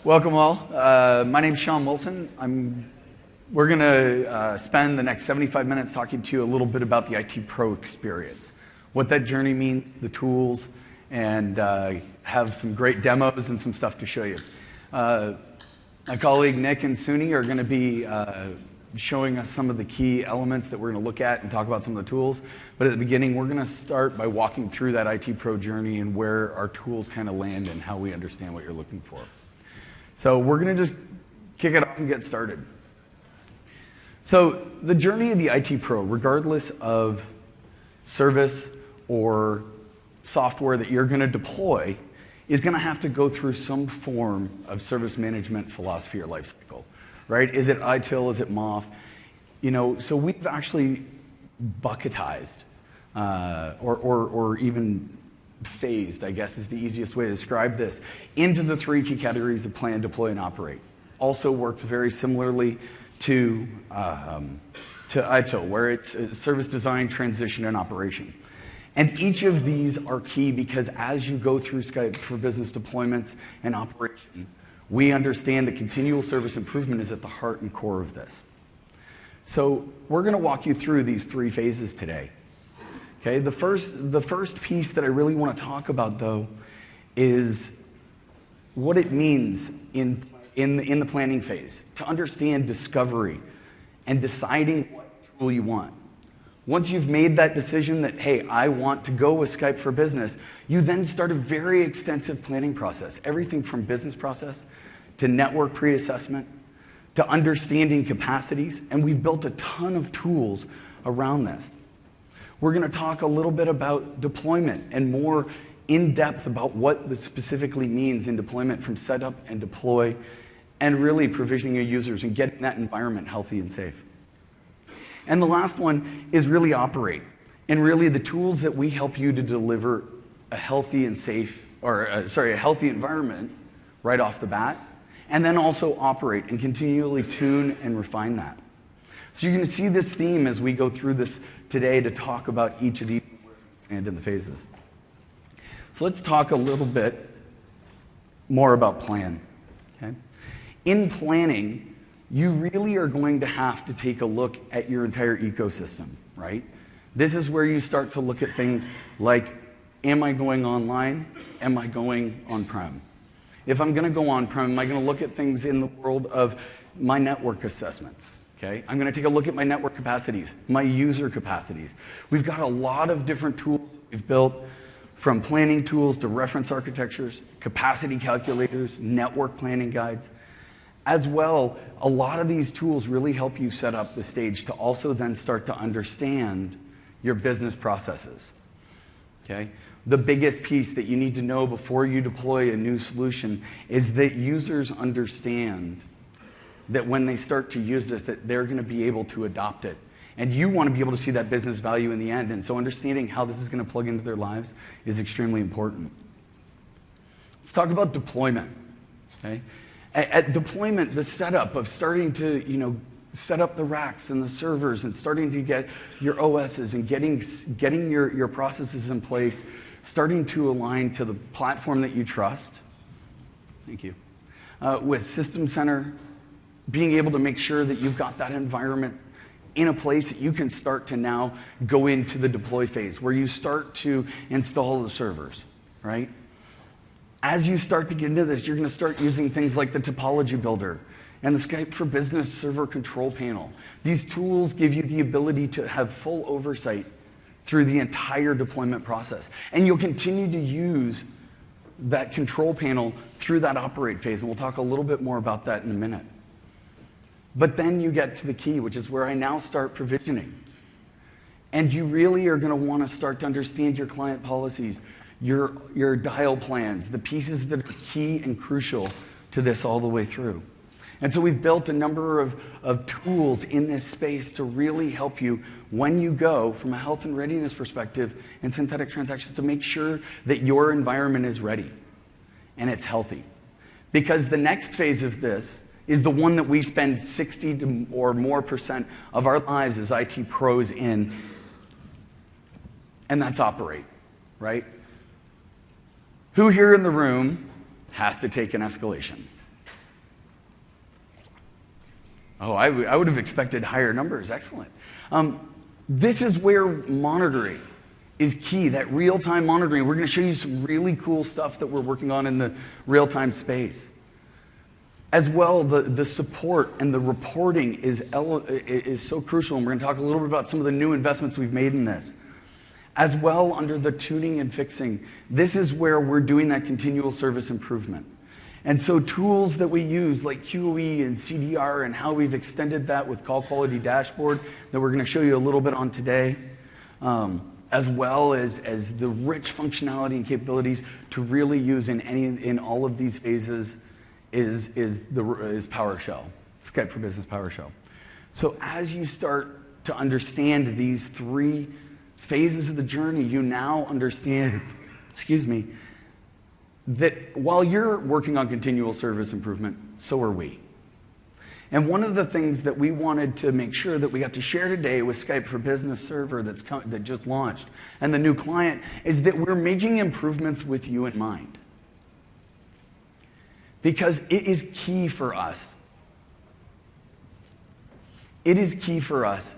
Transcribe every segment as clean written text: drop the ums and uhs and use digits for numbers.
Welcome all. My name's Sean Wilson. We're going to spend the next 75 minutes talking to you a little bit about the IT Pro experience, what that journey means, the tools, and have some great demos and some stuff to show you. My colleague Nick and Suni are going to be showing us some of the key elements that we're going to look at and talk about some of the tools. But at the beginning, we're going to start by walking through that IT Pro journey and where our tools kind of land and how we understand what you're looking for. So we're going to just kick it off and get started. So the journey of the IT Pro, regardless of service or software that you're going to deploy, is going to have to go through some form of service management philosophy or lifecycle, right? Is it ITIL? Is it MOF? So we've actually bucketized or even phased, I guess is the easiest way to describe this, into the three key categories of plan, deploy, and operate. Also works very similarly to ITIL, where it's service design, transition, and operation. And each of these are key because as you go through Skype for business deployments and operation, we understand that continual service improvement is at the heart and core of this. So we're going to walk you through these three phases today. Okay, the first piece that I really want to talk about, though, is what it means in the planning phase to understand discovery and deciding what tool you want. Once you've made that decision that, hey, I want to go with Skype for Business, you then start a very extensive planning process, everything from business process to network pre-assessment to understanding capacities, and we've built a ton of tools around this. We're going to talk a little bit about deployment and more in depth about what this specifically means in deployment from setup and deploy and really provisioning your users and getting that environment healthy and safe. And the last one is really operate and really the tools that we help you to deliver a healthy and safe, a healthy environment right off the bat, and then also operate and continually tune and refine that. So you're going to see this theme as we go through this today to talk about each of these and in the phases. So let's talk a little bit more about plan. Okay? In planning, you really are going to have to take a look at your entire ecosystem, right? This is where you start to look at things like, am I going online? Am I going on-prem? If I'm going to go on-prem, am I going to look at things in the world of my network assessments? Okay? I'm going to take a look at my network capacities, my user capacities. We've got a lot of different tools we've built, from planning tools to reference architectures, capacity calculators, network planning guides. As well, a lot of these tools really help you set up the stage to also then start to understand your business processes. Okay? The biggest piece that you need to know before you deploy a new solution is that users understand that when they start to use this, that they're going to be able to adopt it. And you want to be able to see that business value in the end. And so understanding how this is going to plug into their lives is extremely important. Let's talk about deployment. Okay? At deployment, the setup of starting to set up the racks and the servers and starting to get your OSs and getting your processes in place, starting to align to the platform that you trust. Thank you. With System Center, being able to make sure that you've got that environment in a place that you can start to now go into the deploy phase where you start to install the servers, right? As you start to get into this, you're going to start using things like the topology builder and the Skype for Business server control panel. These tools give you the ability to have full oversight through the entire deployment process. And you'll continue to use that control panel through that operate phase, and we'll talk a little bit more about that in a minute. But then you get to the key, which is where I now start provisioning. And you really are going to want to start to understand your client policies, your dial plans, the pieces that are key and crucial to this all the way through. And so we've built a number of tools in this space to really help you when you go from a health and readiness perspective and synthetic transactions to make sure that your environment is ready and it's healthy. Because the next phase of this is the one that we spend 60 or more % of our lives as IT pros in, and that's operate, right? Who here in the room has to take an escalation? Oh, I would have expected higher numbers. Excellent. This is where monitoring is key, that real-time monitoring. We're going to show you some really cool stuff that we're working on in the real-time space. As well, the support and the reporting is so crucial, and we're going to talk a little bit about some of the new investments we've made in this. As well, under the tuning and fixing, this is where we're doing that continual service improvement. And so tools that we use like QoE and CDR and how we've extended that with Call Quality Dashboard that we're going to show you a little bit on today, as well as the rich functionality and capabilities to really use in all of these phases is PowerShell, Skype for Business PowerShell. So as you start to understand these three phases of the journey, you now understand, that while you're working on continual service improvement, so are we. And one of the things that we wanted to make sure that we got to share today with Skype for Business Server that just launched and the new client is that we're making improvements with you in mind. Because it is key for us. It is key for us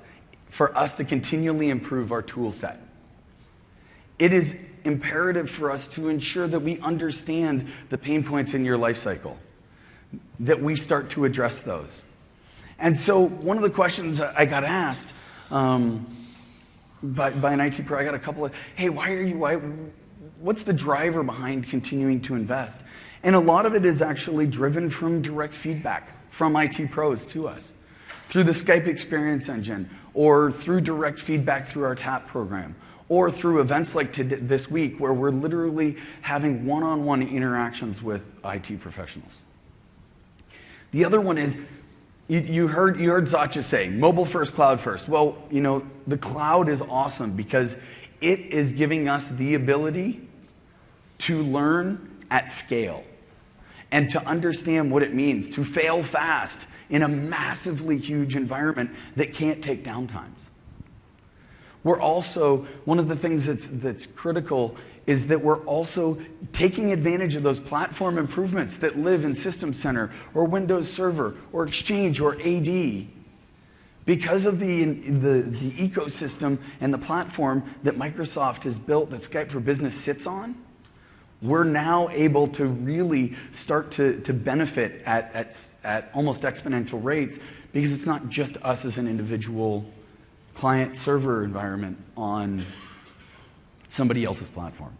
to continually improve our tool set. It is imperative for us to ensure that we understand the pain points in your life cycle, that we start to address those. And so one of the questions I got asked by an IT pro, I got a couple of, hey, what's the driver behind continuing to invest? And a lot of it is actually driven from direct feedback from IT pros to us, through the Skype Experience Engine, or through direct feedback through our TAP program, or through events like this week where we're literally having one-on-one interactions with IT professionals. The other one is, you heard Zatcha say, mobile first, cloud first. Well, the cloud is awesome because it is giving us the ability to learn at scale and to understand what it means to fail fast in a massively huge environment that can't take downtimes. We're also, one of the things that's critical is that we're also taking advantage of those platform improvements that live in System Center or Windows Server or Exchange or AD. Because of the ecosystem and the platform that Microsoft has built that Skype for Business sits on, we're now able to really start to benefit at almost exponential rates because it's not just us as an individual client-server environment on somebody else's platform.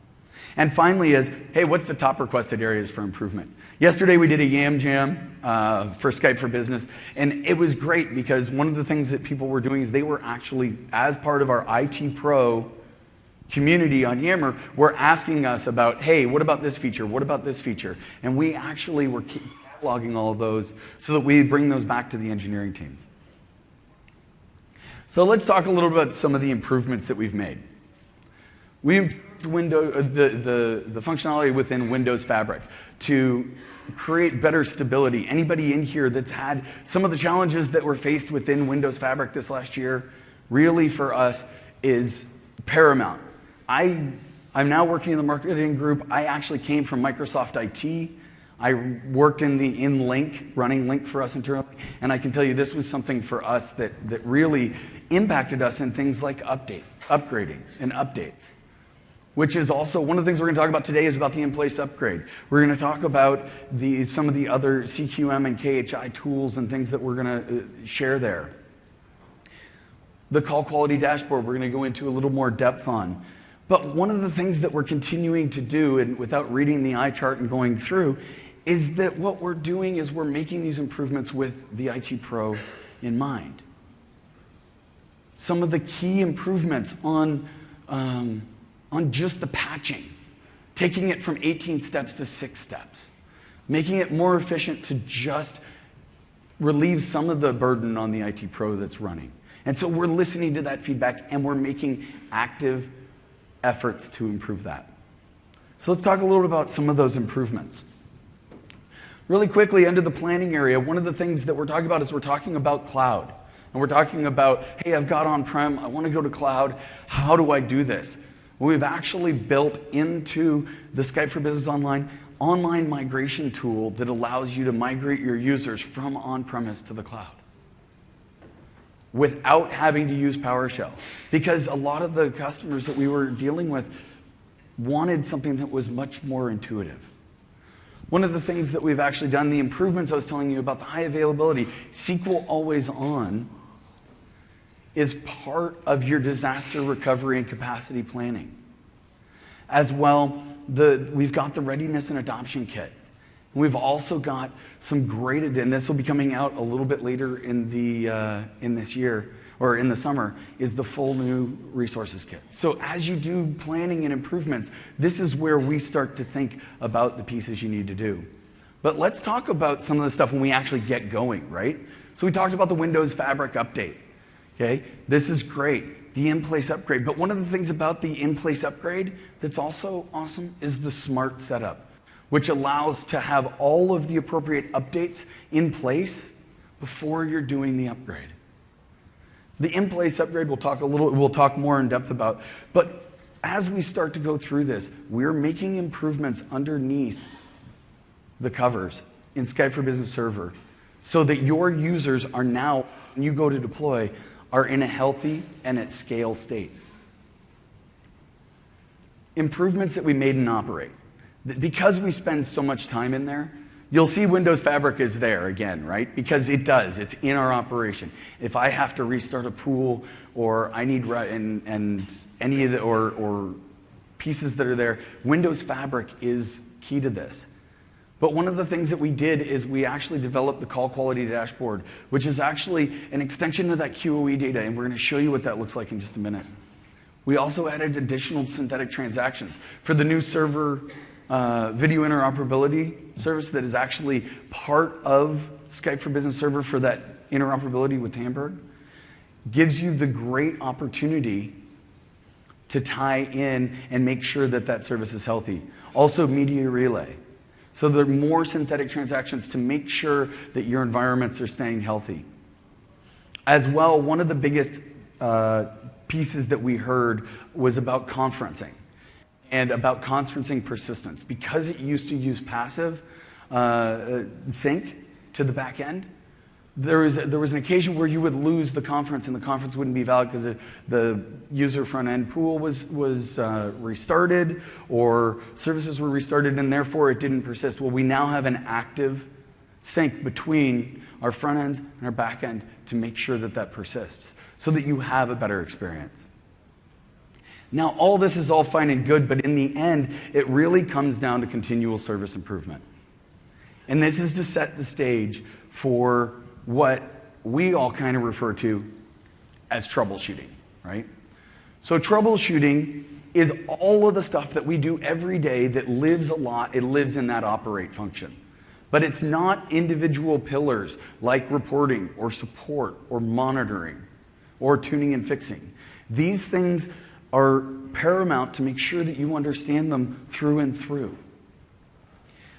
And finally is, hey, what's the top requested areas for improvement? Yesterday we did a Yam Jam for Skype for Business, and it was great because one of the things that people were doing is they were actually, as part of our IT Pro community on Yammer, were asking us about, hey, what about this feature? What about this feature? And we actually were cataloging all of those so that we bring those back to the engineering teams. So let's talk a little bit about some of the improvements that we've made. We improved the functionality within Windows Fabric to create better stability. Anybody in here that's had some of the challenges that were faced within Windows Fabric this last year, really for us is paramount. I'm now working in the marketing group. I actually came from Microsoft IT. I worked in Link, running Link for us internally, and I can tell you this was something for us that really impacted us in things like upgrading and updates, which is also one of the things we're going to talk about today is about the in-place upgrade. We're going to talk about some of the other CQM and KHI tools and things that we're going to share there. The Call Quality Dashboard we're going to go into a little more depth on. But one of the things that we're continuing to do, and without reading the eye chart and going through, is that what we're doing is we're making these improvements with the IT Pro in mind. Some of the key improvements on just the patching, taking it from 18 steps to 6 steps, making it more efficient to just relieve some of the burden on the IT Pro that's running. And so we're listening to that feedback and we're making active efforts to improve that. So let's talk a little bit about some of those improvements. Really quickly, under the planning area, one of the things that we're talking about is we're talking about cloud. And we're talking about, hey, I've got on-prem, I want to go to cloud. How do I do this? Well, we've actually built into the Skype for Business online migration tool that allows you to migrate your users from on-premise to the cloud. without having to use PowerShell. Because a lot of the customers that we were dealing with wanted something that was much more intuitive. One of the things that we've actually done, the improvements I was telling you about, the high availability, SQL Always On, is part of your disaster recovery and capacity planning. As well, we've got the readiness and adoption kit. We've also got some great, and this will be coming out a little bit later in this year, or in the summer, is the full new resources kit. So as you do planning and improvements, this is where we start to think about the pieces you need to do. But let's talk about some of the stuff when we actually get going, right? So we talked about the Windows Fabric update. Okay, this is great, the in-place upgrade. But one of the things about the in-place upgrade that's also awesome is the smart setup, which allows to have all of the appropriate updates in place before you're doing the upgrade. The in-place upgrade we'll talk more in depth about, but as we start to go through this, we're making improvements underneath the covers in Skype for Business Server so that your users are now, when you go to deploy, are in a healthy and at scale state. Improvements that we made in Operate. Because we spend so much time in there, you'll see Windows Fabric is there again, right? Because it does. It's in our operation. If I have to restart a pool, or I need and any of the or pieces that are there, Windows Fabric is key to this. But one of the things that we did is we actually developed the call quality dashboard, which is actually an extension of that QoE data, and we're going to show you what that looks like in just a minute. We also added additional synthetic transactions for the new server video interoperability service that is actually part of Skype for Business Server for that interoperability with Tamberg. Gives you the great opportunity to tie in and make sure that that service is healthy. Also, media relay. So there are more synthetic transactions to make sure that your environments are staying healthy. As well, one of the biggest pieces that we heard was about conferencing and about conferencing persistence. Because it used to use passive sync to the back end, there was an occasion where you would lose the conference and the conference wouldn't be valid because the user front end pool was restarted or services were restarted and therefore it didn't persist. Well, we now have an active sync between our front ends and our back end to make sure that that persists so that you have a better experience. Now, all this is all fine and good, but in the end, it really comes down to continual service improvement. And this is to set the stage for what we all kind of refer to as troubleshooting, right? So troubleshooting is all of the stuff that we do every day that lives a lot. It lives in that operate function. But it's not individual pillars like reporting or support or monitoring or tuning and fixing. These things are paramount to make sure that you understand them through and through.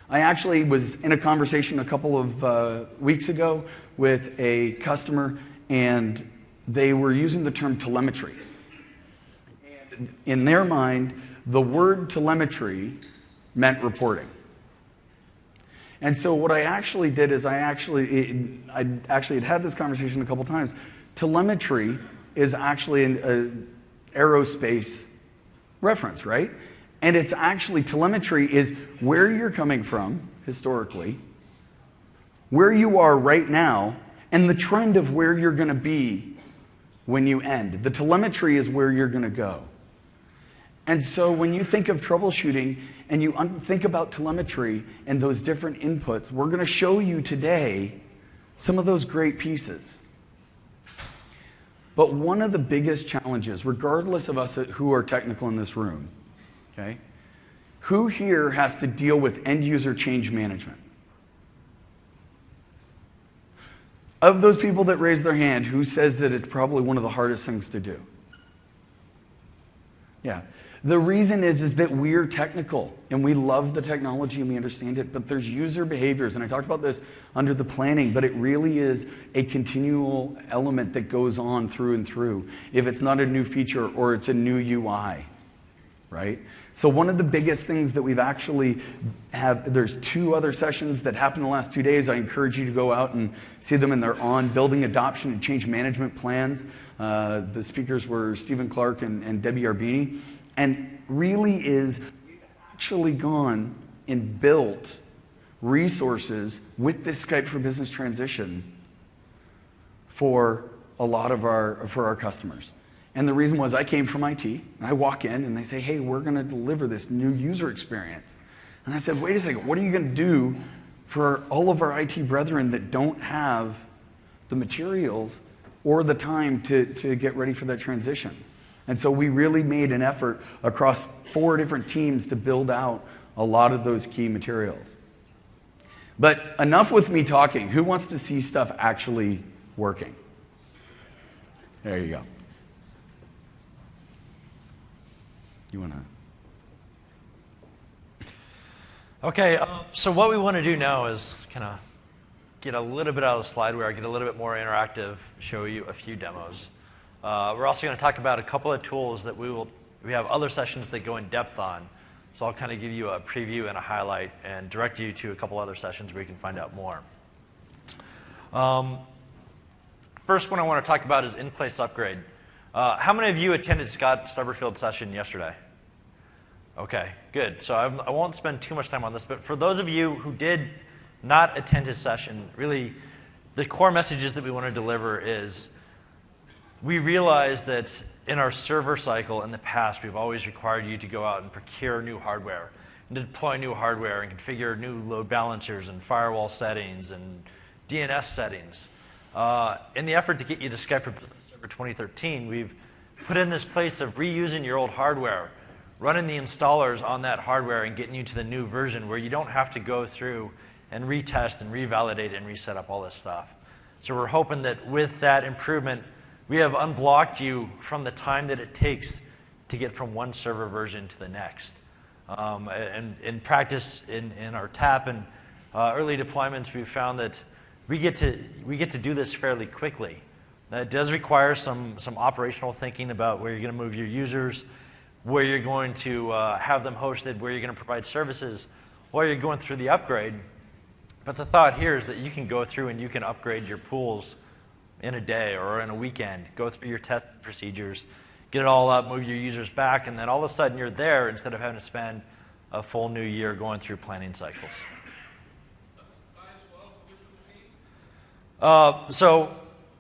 I actually was in a conversation a couple of weeks ago with a customer, and they were using the term telemetry. And in their mind, the word telemetry meant reporting. And so what I actually did is I actually had this conversation a couple times. Telemetry is actually an aerospace reference, right? And it's actually, telemetry is where you're coming from historically, where you are right now, and the trend of where you're going to be when you end. The telemetry is where you're going to go. And so when you think of troubleshooting and you think about telemetry and those different inputs, we're going to show you today some of those great pieces. But one of the biggest challenges, regardless of us who are technical in this room, okay, who here has to deal with end-user change management? Of those people that raise their hand, who says that it's probably one of the hardest things to do? Yeah. The reason is that we're technical, and we love the technology, and we understand it, but there's user behaviors, and I talked about this under the planning, but it really is a continual element that goes on through and through. If it's not a new feature or it's a new UI, right? So one of the biggest things that we've actually there's 2 other sessions that happened in the last 2 days. I encourage you to go out and see them, and they're on building adoption and change management plans. The speakers were Stephen Clark and Debbie Arbini. And really is, we've actually gone and built resources with this Skype for Business transition for a lot of our customers. And the reason was I came from IT, and I walk in and they say, hey, we're going to deliver this new user experience. And I said, wait a second, what are you going to do for all of our IT brethren that don't have the materials or the time to get ready for that transition? And so we really made an effort across 4 different teams to build out a lot of those key materials. But enough with me talking. Who wants to see stuff actually working? There you go. You want to? Okay, so what we want to do now is kind of get a little bit out of the slideware, get a little bit more interactive, show you a few demos. We're also going to talk about a couple of tools that we have other sessions that go in depth on. So I'll kind of give you a preview and a highlight and direct you to a couple other sessions where you can find out more. First one I want to talk about is in-place upgrade. How many of you attended Scott Stubberfield's session yesterday? Okay, good. So I won't spend too much time on this, but for those of you who did not attend his session, really the core messages that we want to deliver is we realize that in our server cycle in the past, we've always required you to go out and procure new hardware and deploy new hardware and configure new load balancers and firewall settings and DNS settings. In the effort to get you to Skype for Business Server 2013, we've put in this place of reusing your old hardware, running the installers on that hardware and getting you to the new version where you don't have to go through and retest and revalidate and reset up all this stuff. So we're hoping that with that improvement, we have unblocked you from the time that it takes to get from one server version to the next. And in practice, in our TAP and early deployments, we've found that we get to do this fairly quickly. It does require some operational thinking about where you're going to move your users, where you're going to have them hosted, where you're going to provide services while you're going through the upgrade. But the thought here is that you can go through and you can upgrade your pools in a day or in a weekend, go through your test procedures, get it all up, move your users back, and then all of a sudden you're there instead of having to spend a full new year going through planning cycles. So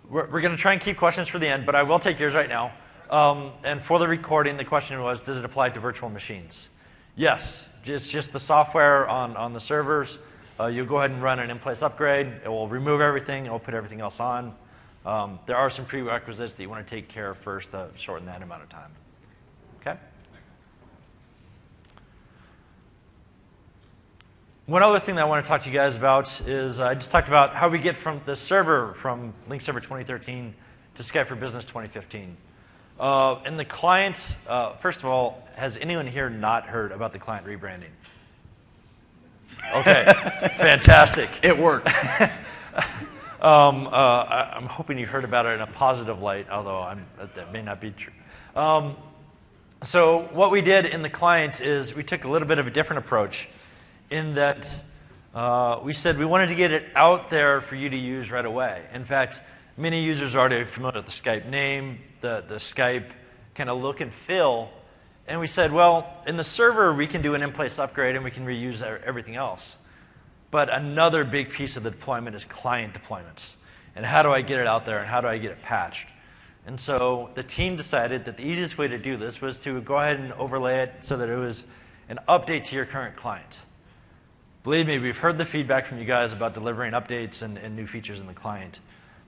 we're going to try and keep questions for the end, but I will take yours right now. And for the recording, the question was, does it apply to virtual machines? Yes, it's just the software on the servers. You'll go ahead and run an in-place upgrade. It will remove everything. It will put everything else on. There are some prerequisites that you want to take care of first to shorten that amount of time. Okay? One other thing that I want to talk to you guys about is I just talked about how we get from the server from Link Server 2013 to Skype for Business 2015. In the client, first of all, has anyone here not heard about the client rebranding? Okay, fantastic. It worked. I'm hoping you heard about it in a positive light, although that may not be true. So what we did in the client is we took a little bit of a different approach in that we said we wanted to get it out there for you to use right away. In fact, many users are already familiar with the Skype name, the Skype kind of look and feel. And we said, well, in the server, we can do an in-place upgrade and we can reuse everything else. But another big piece of the deployment is client deployments. And how do I get it out there and how do I get it patched? And so the team decided that the easiest way to do this was to go ahead and overlay it so that it was an update to your current client. Believe me, we've heard the feedback from you guys about delivering updates and new features in the client.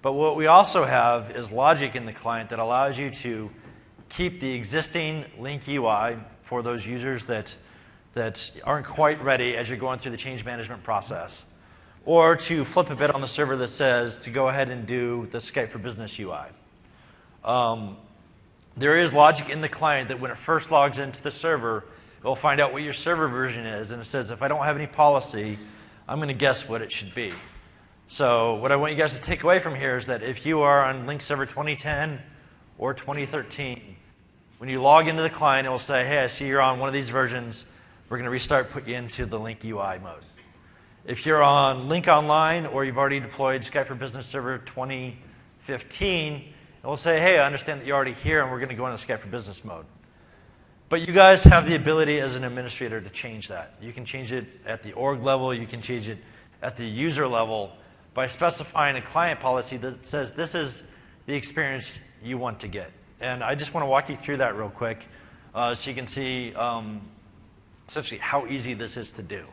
But what we also have is logic in the client that allows you to keep the existing Link UI for those users that aren't quite ready as you're going through the change management process, or to flip a bit on the server that says to go ahead and do the Skype for Business UI. There is logic in the client that when it first logs into the server, it will find out what your server version is, and it says, if I don't have any policy, I'm going to guess what it should be. So what I want you guys to take away from here is that if you are on Link Server 2010 or 2013, When you log into the client, it will say, hey, I see you're on one of these versions. We're going to restart, put you into the Link UI mode. If you're on Link Online or you've already deployed Skype for Business Server 2015, it will say, hey, I understand that you're already here, and we're going to go into Skype for Business mode. But you guys have the ability as an administrator to change that. You can change it at the org level. You can change it at the user level by specifying a client policy that says this is the experience you want to get. And I just want to walk you through that real quick so you can see essentially how easy this is to do.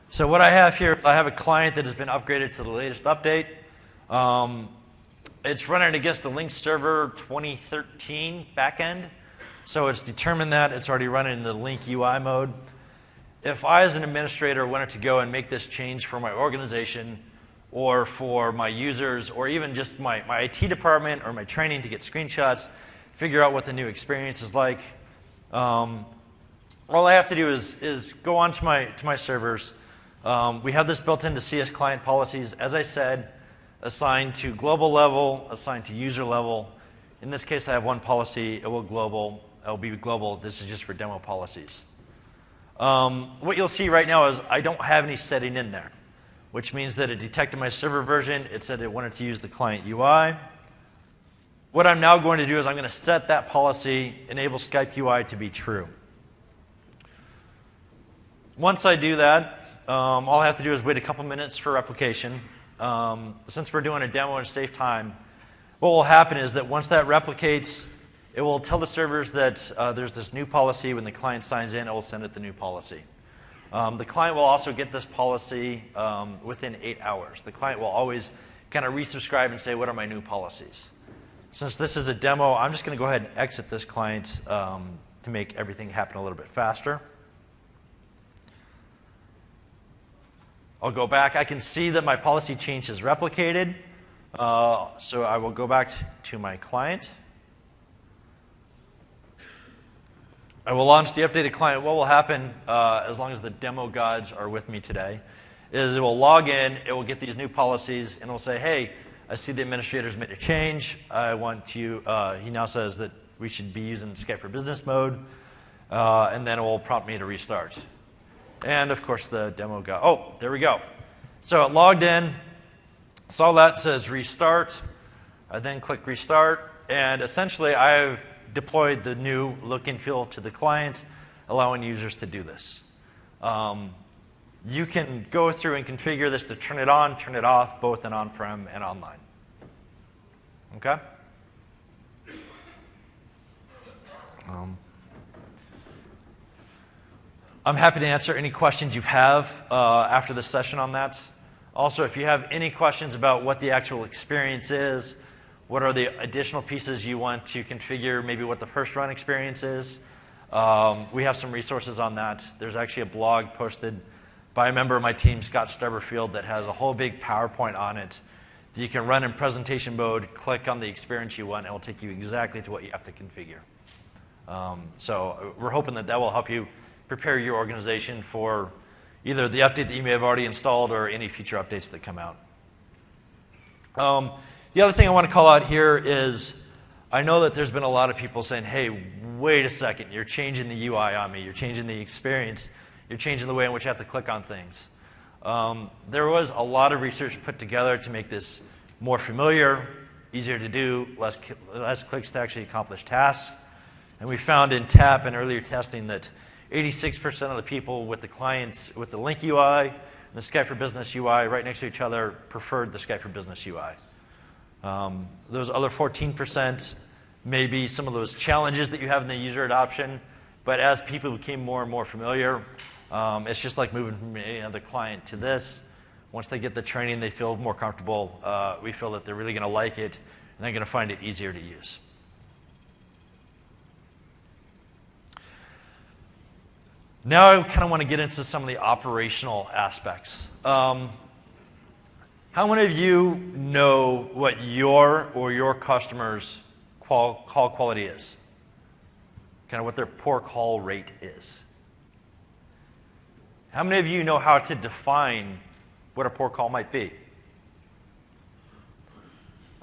So what I have here, I have a client that has been upgraded to the latest update. It's running against the Link Server 2013 backend. So it's determined that it's already running in the Link UI mode. If I, as an administrator, wanted to go and make this change for my organization or for my users or even just my IT department or my training to get screenshots, figure out what the new experience is like, all I have to do is go on to my servers. We have this built into CS client policies, as I said, assigned to global level, assigned to user level. In this case, I have one policy. It will be global. This is just for demo policies. What you'll see right now is I don't have any setting in there, which means that it detected my server version. It said it wanted to use the client UI. What I'm now going to do is I'm going to set that policy, enable Skype UI to be true. Once I do that, all I have to do is wait a couple minutes for replication. Since we're doing a demo and save time, what will happen is that once that replicates, it will tell the servers that there's this new policy. When the client signs in, it will send it the new policy. The client will also get this policy within 8 hours. The client will always kind of resubscribe and say, what are my new policies? Since this is a demo, I'm just going to go ahead and exit this client to make everything happen a little bit faster. I'll go back. I can see that my policy change is replicated. So I will go back to my client. I will launch the updated client. What will happen, as long as the demo gods are with me today, is it will log in, it will get these new policies, and it will say, hey, I see the administrator's made a change. I want you, he now says that we should be using Skype for Business mode, and then it will prompt me to restart. And of course, the demo god, oh, there we go. So it logged in, saw that, says restart. I then click restart, and essentially I've deployed the new look and feel to the client, allowing users to do this. You can go through and configure this to turn it on, turn it off, both in on-prem and online. Okay? I'm happy to answer any questions you have after this session on that. Also, if you have any questions about what the actual experience is, what are the additional pieces you want to configure, maybe what the first run experience is, we have some resources on that. There's actually a blog posted by a member of my team, Scott Stubberfield, that has a whole big PowerPoint on it that you can run in presentation mode, click on the experience you want, and it will take you exactly to what you have to configure. So we're hoping that that will help you prepare your organization for either the update that you may have already installed or any future updates that come out. The other thing I want to call out here is I know that there's been a lot of people saying, hey, wait a second, you're changing the UI on me, you're changing the experience, you're changing the way in which I have to click on things. There was a lot of research put together to make this more familiar, easier to do, less clicks to actually accomplish tasks. And we found in TAP and earlier testing that 86% of the people with the clients with the Link UI and the Skype for Business UI right next to each other preferred the Skype for Business UI. Those other 14% may be some of those challenges that you have in the user adoption, but as people became more and more familiar, it's just like moving from any other client to this. Once they get the training, they feel more comfortable. We feel that they're really going to like it, and they're going to find it easier to use. Now I kind of want to get into some of the operational aspects. How many of you know what your or your customers' call quality is? Kind of what their poor call rate is? How many of you know how to define what a poor call might be?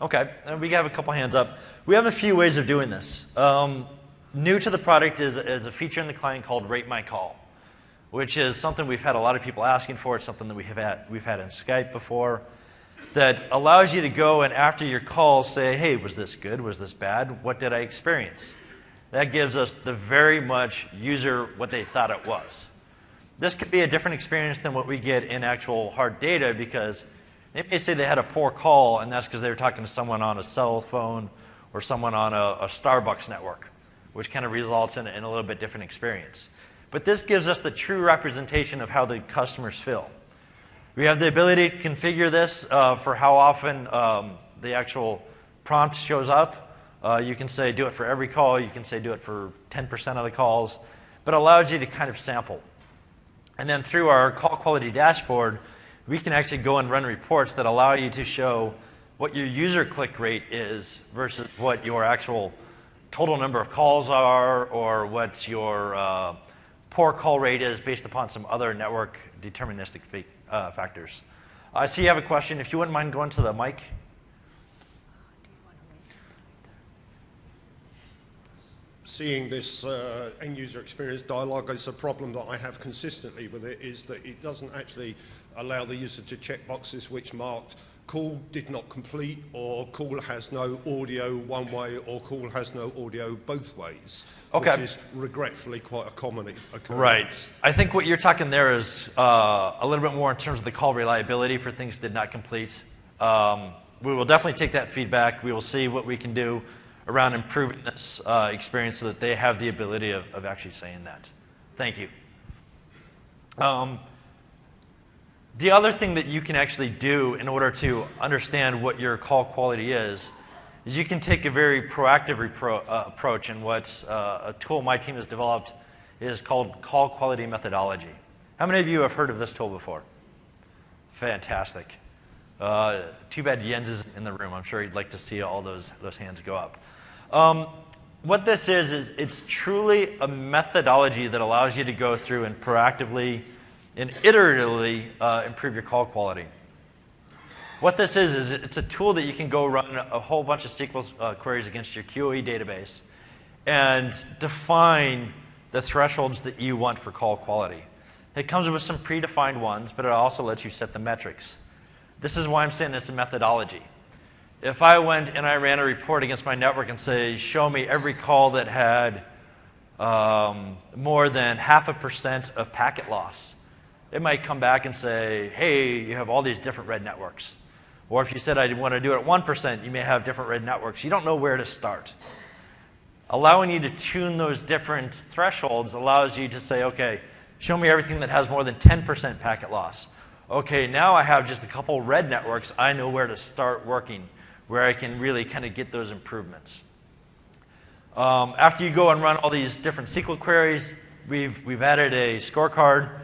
Okay, and we have a couple hands up. We have a few ways of doing this. new to the product is a feature in the client called Rate My Call, which is something we've had a lot of people asking for. It's something that we've had in Skype before, that allows you to go and after your call say, hey, was this good? Was this bad? What did I experience? That gives us the very much user what they thought it was. This could be a different experience than what we get in actual hard data, because they may say they had a poor call, and that's because they were talking to someone on a cell phone or someone on a Starbucks network, which kind of results in a little bit different experience. But this gives us the true representation of how the customers feel. We have the ability to configure this for how often the actual prompt shows up. You can say do it for every call. You can say do it for 10% of the calls. But it allows you to kind of sample. And then through our call quality dashboard, we can actually go and run reports that allow you to show what your user click rate is versus what your actual total number of calls are, or what your poor call rate is based upon some other network deterministic factors. I see you have a question. If you wouldn't mind going to the mic. Seeing this end user experience dialogue is a problem that I have consistently with it, is that it doesn't actually allow the user to check boxes which marked call did not complete, or call has no audio one way, or call has no audio both ways, which is regretfully quite a common occurrence. Right. I think what you're talking there is a little bit more in terms of the call reliability for things did not complete. We will definitely take that feedback. We will see what we can do around improving this experience so that they have the ability of actually saying that. Thank you. The other thing that you can actually do in order to understand what your call quality is you can take a very proactive approach, and what a tool my team has developed is called call quality methodology. How many of you have heard of this tool before? Fantastic. Too bad Jens isn't in the room. I'm sure he'd like to see all those hands go up. What this is it's truly a methodology that allows you to go through and proactively and iteratively improve your call quality. What this is it's a tool that you can go run a whole bunch of SQL queries against your QoE database and define the thresholds that you want for call quality. It comes with some predefined ones, but it also lets you set the metrics. This is why I'm saying it's a methodology. If I went and I ran a report against my network and say, show me every call that had more than 0.5% of packet loss, it might come back and say, hey, you have all these different red networks. Or if you said I want to do it at 1%, you may have different red networks. You don't know where to start. Allowing you to tune those different thresholds allows you to say, okay, show me everything that has more than 10% packet loss. Okay, now I have just a couple red networks. I know where to start working, where I can really kind of get those improvements. After you go and run all these different SQL queries, we've added a scorecard.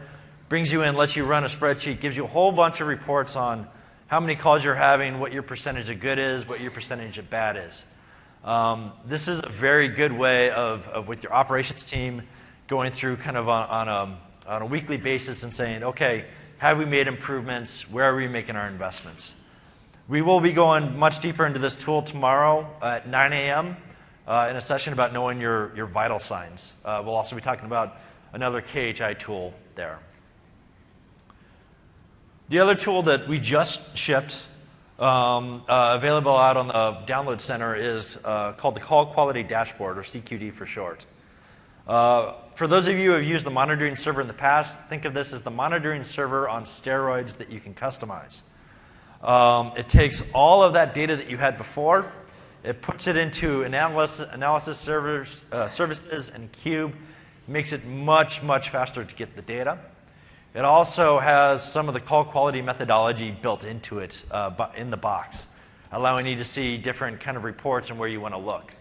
Brings you in, lets you run a spreadsheet, gives you a whole bunch of reports on how many calls you're having, what your percentage of good is, what your percentage of bad is. This is a very good way of with your operations team, going through kind of on a weekly basis and saying, okay, have we made improvements? Where are we making our investments? We will be going much deeper into this tool tomorrow at 9 a.m. In a session about knowing your vital signs. We'll also be talking about another KHI tool there. The other tool that we just shipped, available out on the Download Center, is called the Call Quality Dashboard, or CQD for short. For those of you who have used the monitoring server in the past, think of this as the monitoring server on steroids that you can customize. It takes all of that data that you had before, it puts it into analysis services and Cube, makes it much, much faster to get the data. It also has some of the call quality methodology built into it in the box, allowing you to see different kind of reports and where you want to look.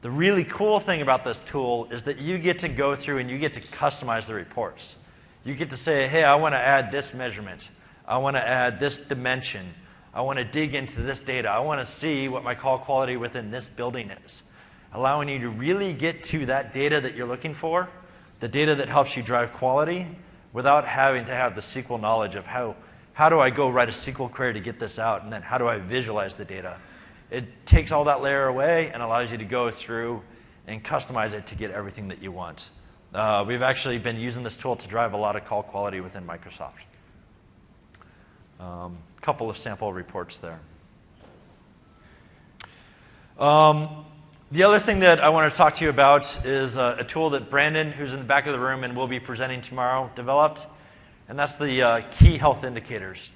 The really cool thing about this tool is that you get to go through and you get to customize the reports. You get to say, hey, I want to add this measurement. I want to add this dimension. I want to dig into this data. I want to see what my call quality within this building is. Allowing you to really get to that data that you're looking for, the data that helps you drive quality, without having to have the SQL knowledge of how do I go write a SQL query to get this out, and then how do I visualize the data. It takes all that layer away and allows you to go through and customize it to get everything that you want. We've actually been using this tool to drive a lot of call quality within Microsoft. Couple of sample reports there. The other thing that I want to talk to you about is a tool that Brandon, who's in the back of the room and will be presenting tomorrow, developed, and that's the key health indicators.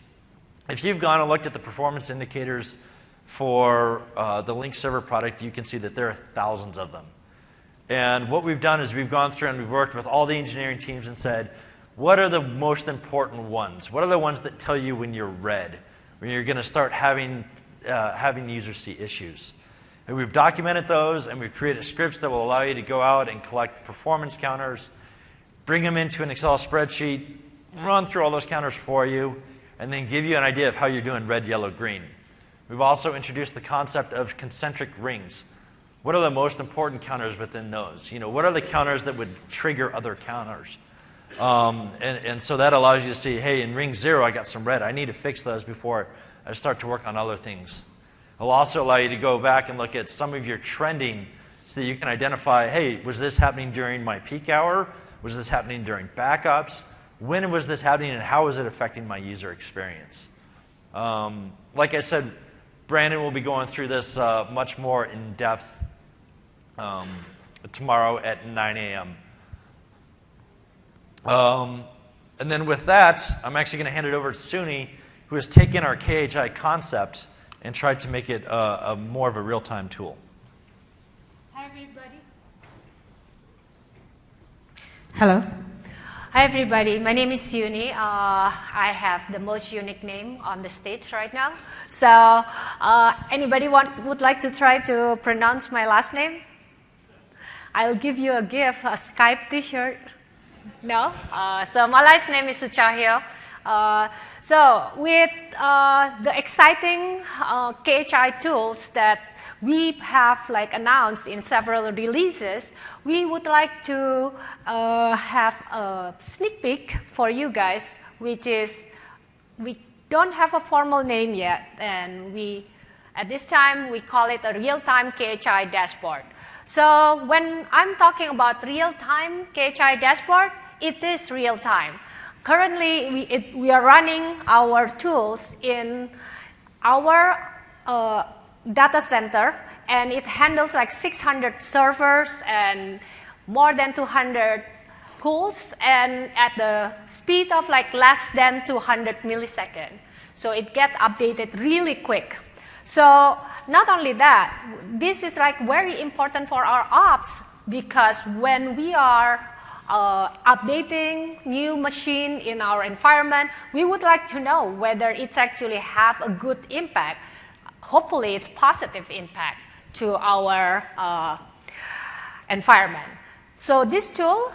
If you've gone and looked at the performance indicators for the Link server product, you can see that there are thousands of them. And what we've done is we've gone through and we've worked with all the engineering teams and said, what are the most important ones? What are the ones that tell you when you're red, when you're going to start having users see issues? And we've documented those, and we've created scripts that will allow you to go out and collect performance counters, bring them into an Excel spreadsheet, run through all those counters for you, and then give you an idea of how you're doing red, yellow, green. We've also introduced the concept of concentric rings. What are the most important counters within those? What are the counters that would trigger other counters? And so that allows you to see, hey, in ring 0, I got some red. I need to fix those before I start to work on other things. It'll also allow you to go back and look at some of your trending so that you can identify, hey, was this happening during my peak hour? Was this happening during backups? When was this happening, and how is it affecting my user experience? Like I said, Brandon will be going through this much more in depth tomorrow at 9 a.m. And then with that, I'm actually going to hand it over to Suni, who has taken our KHI concept and tried to make it more of a real-time tool. Hi, everybody. Hello. Hi, everybody. My name is Yuni. I have the most unique name on the stage right now. So anybody would like to try to pronounce my last name? I'll give you a gift, a Skype t-shirt. No? So my last name is Suchahyo. So with the exciting KHI tools that we have announced in several releases, we would like to have a sneak peek for you guys, which is we don't have a formal name yet, and at this time we call it a real-time KHI dashboard. So when I'm talking about real-time KHI dashboard, it is real-time. Currently, we are running our tools in our data center, and it handles 600 servers and more than 200 pools, and at the speed of less than 200 milliseconds. So it gets updated really quick. So not only that, this is very important for our ops, because when we are updating new machine in our environment, we would like to know whether it's actually have a good impact. Hopefully, it's positive impact to our environment. So this tool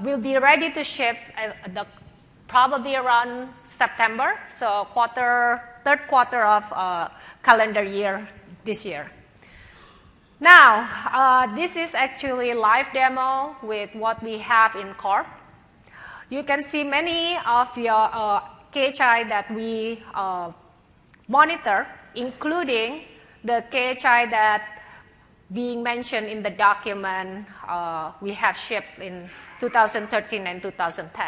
will be ready to ship probably around September, so third quarter of calendar year this year. Now, this is actually a live demo with what we have in Corp. You can see many of your KHI that we monitor, including the KHI that being mentioned in the document we have shipped in 2013 and 2010.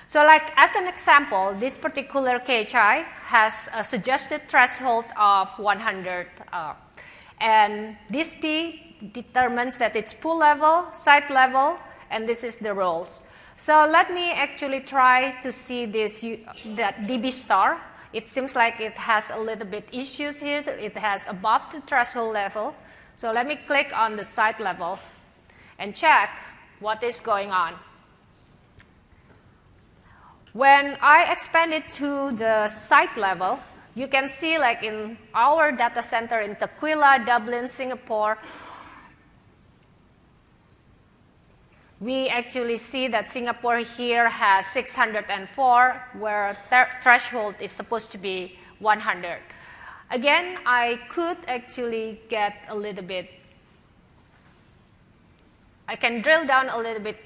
So as an example, this particular KHI has a suggested threshold of 100. And this P determines that it's pool level, site level, and this is the roles. So let me actually try to see that DB star. It seems like it has a little bit issues here. It has above the threshold level. So let me click on the site level and check what is going on. When I expand it to the site level, you can see in our data center in Tukwila, Dublin, Singapore, we actually see that Singapore here has 604, where threshold is supposed to be 100. Again, I could actually get a little bit, I can drill down a little bit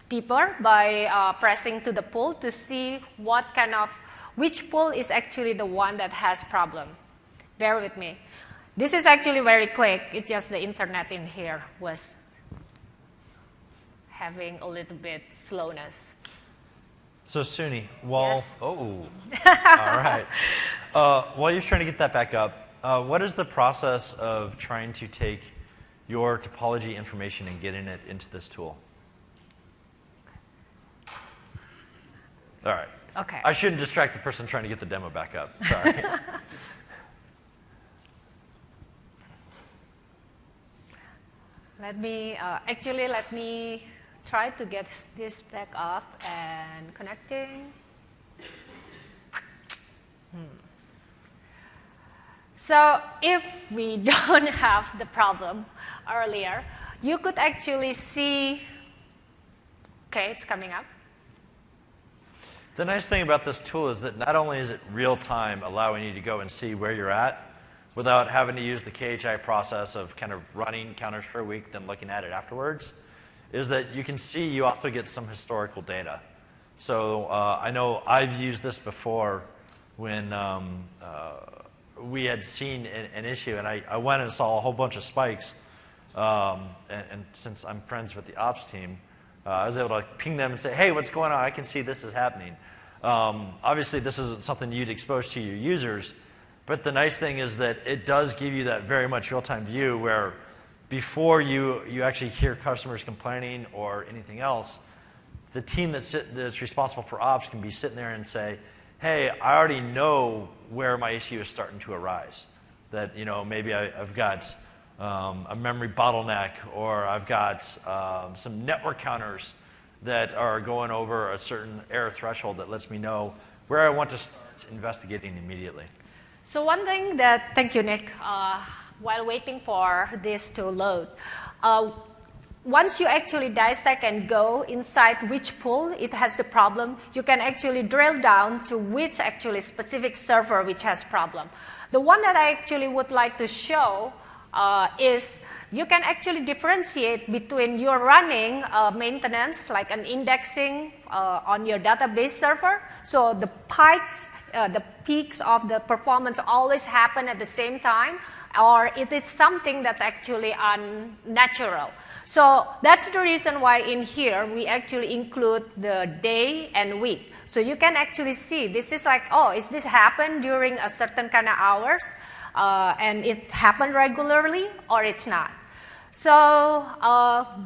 deeper by pressing to the pool to see which pool is actually the one that has problem. Bear with me. This is actually very quick. It's just the internet in here was having a little bit slowness. So Suni, while Yes. all right, while you're trying to get that back up, what is the process of trying to take your topology information and getting it into this tool? All right. Okay. I shouldn't distract the person trying to get the demo back up. Sorry. Let me try to get this back up and connecting. So if we don't have the problem earlier, you could actually see, okay, it's coming up. The nice thing about this tool is that not only is it real time, allowing you to go and see where you're at without having to use the KHI process of kind of running counters per week, then looking at it afterwards, is that you can see you also get some historical data. So I know I've used this before when we had seen an issue, and I went and saw a whole bunch of spikes. And since I'm friends with the ops team, I was able to ping them and say, hey, what's going on? I can see this is happening. Obviously, this isn't something you'd expose to your users, but the nice thing is that it does give you that very much real-time view where before you actually hear customers complaining or anything else, the team that's responsible for ops can be sitting there and say, hey, I already know where my issue is starting to arise. That, maybe I've got a memory bottleneck, or I've got some network counters that are going over a certain error threshold that lets me know where I want to start investigating immediately. So one thing that, thank you, Nick, while waiting for this to load, once you actually dissect and go inside which pool it has the problem, you can actually drill down to which actually specific server which has problem. The one that I actually would like to show is you can actually differentiate between you're running maintenance, like an indexing on your database server. So the peaks of the performance always happen at the same time, or it is something that's actually unnatural. So that's the reason why in here we actually include the day and week. So you can actually see this is like, oh, is this happen during a certain kind of hours? And it happened regularly, or it's not. So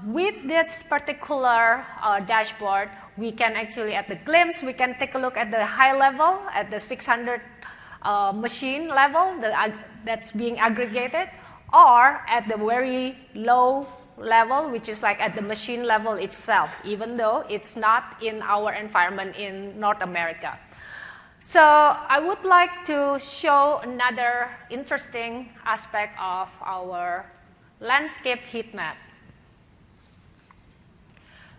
with this particular dashboard, we can actually, at the glimpse, we can take a look at the high level, at the 600 machine level that's being aggregated, or at the very low level, which is like at the machine level itself, even though it's not in our environment in North America. So I would like to show another interesting aspect of our landscape heat map.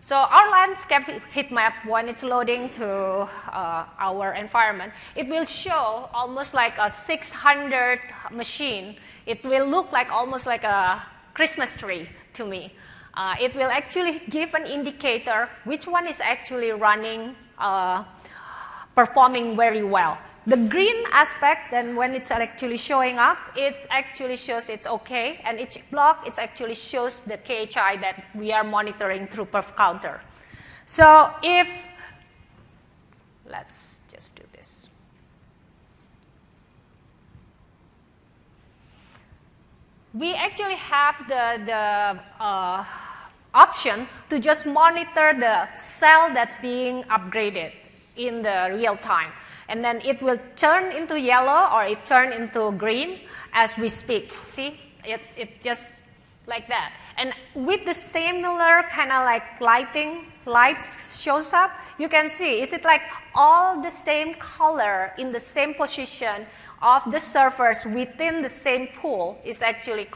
So our landscape heat map, when it's loading to our environment, it will show almost like a 600 machine. It will look like almost like a Christmas tree to me. It will actually give an indicator which one is actually running, performing very well. The green aspect, then when it's actually showing up, it actually shows it's okay, and each block, it actually shows the KHI that we are monitoring through perf counter. So if, let's just do this. We actually have the option to just monitor the cell that's being upgraded in the real time. And then it will turn into yellow or it turn into green as we speak. See, it just like that. And with the similar kind of like lights shows up, you can see, is it like all the same color in the same position of the servers within the same pool is actually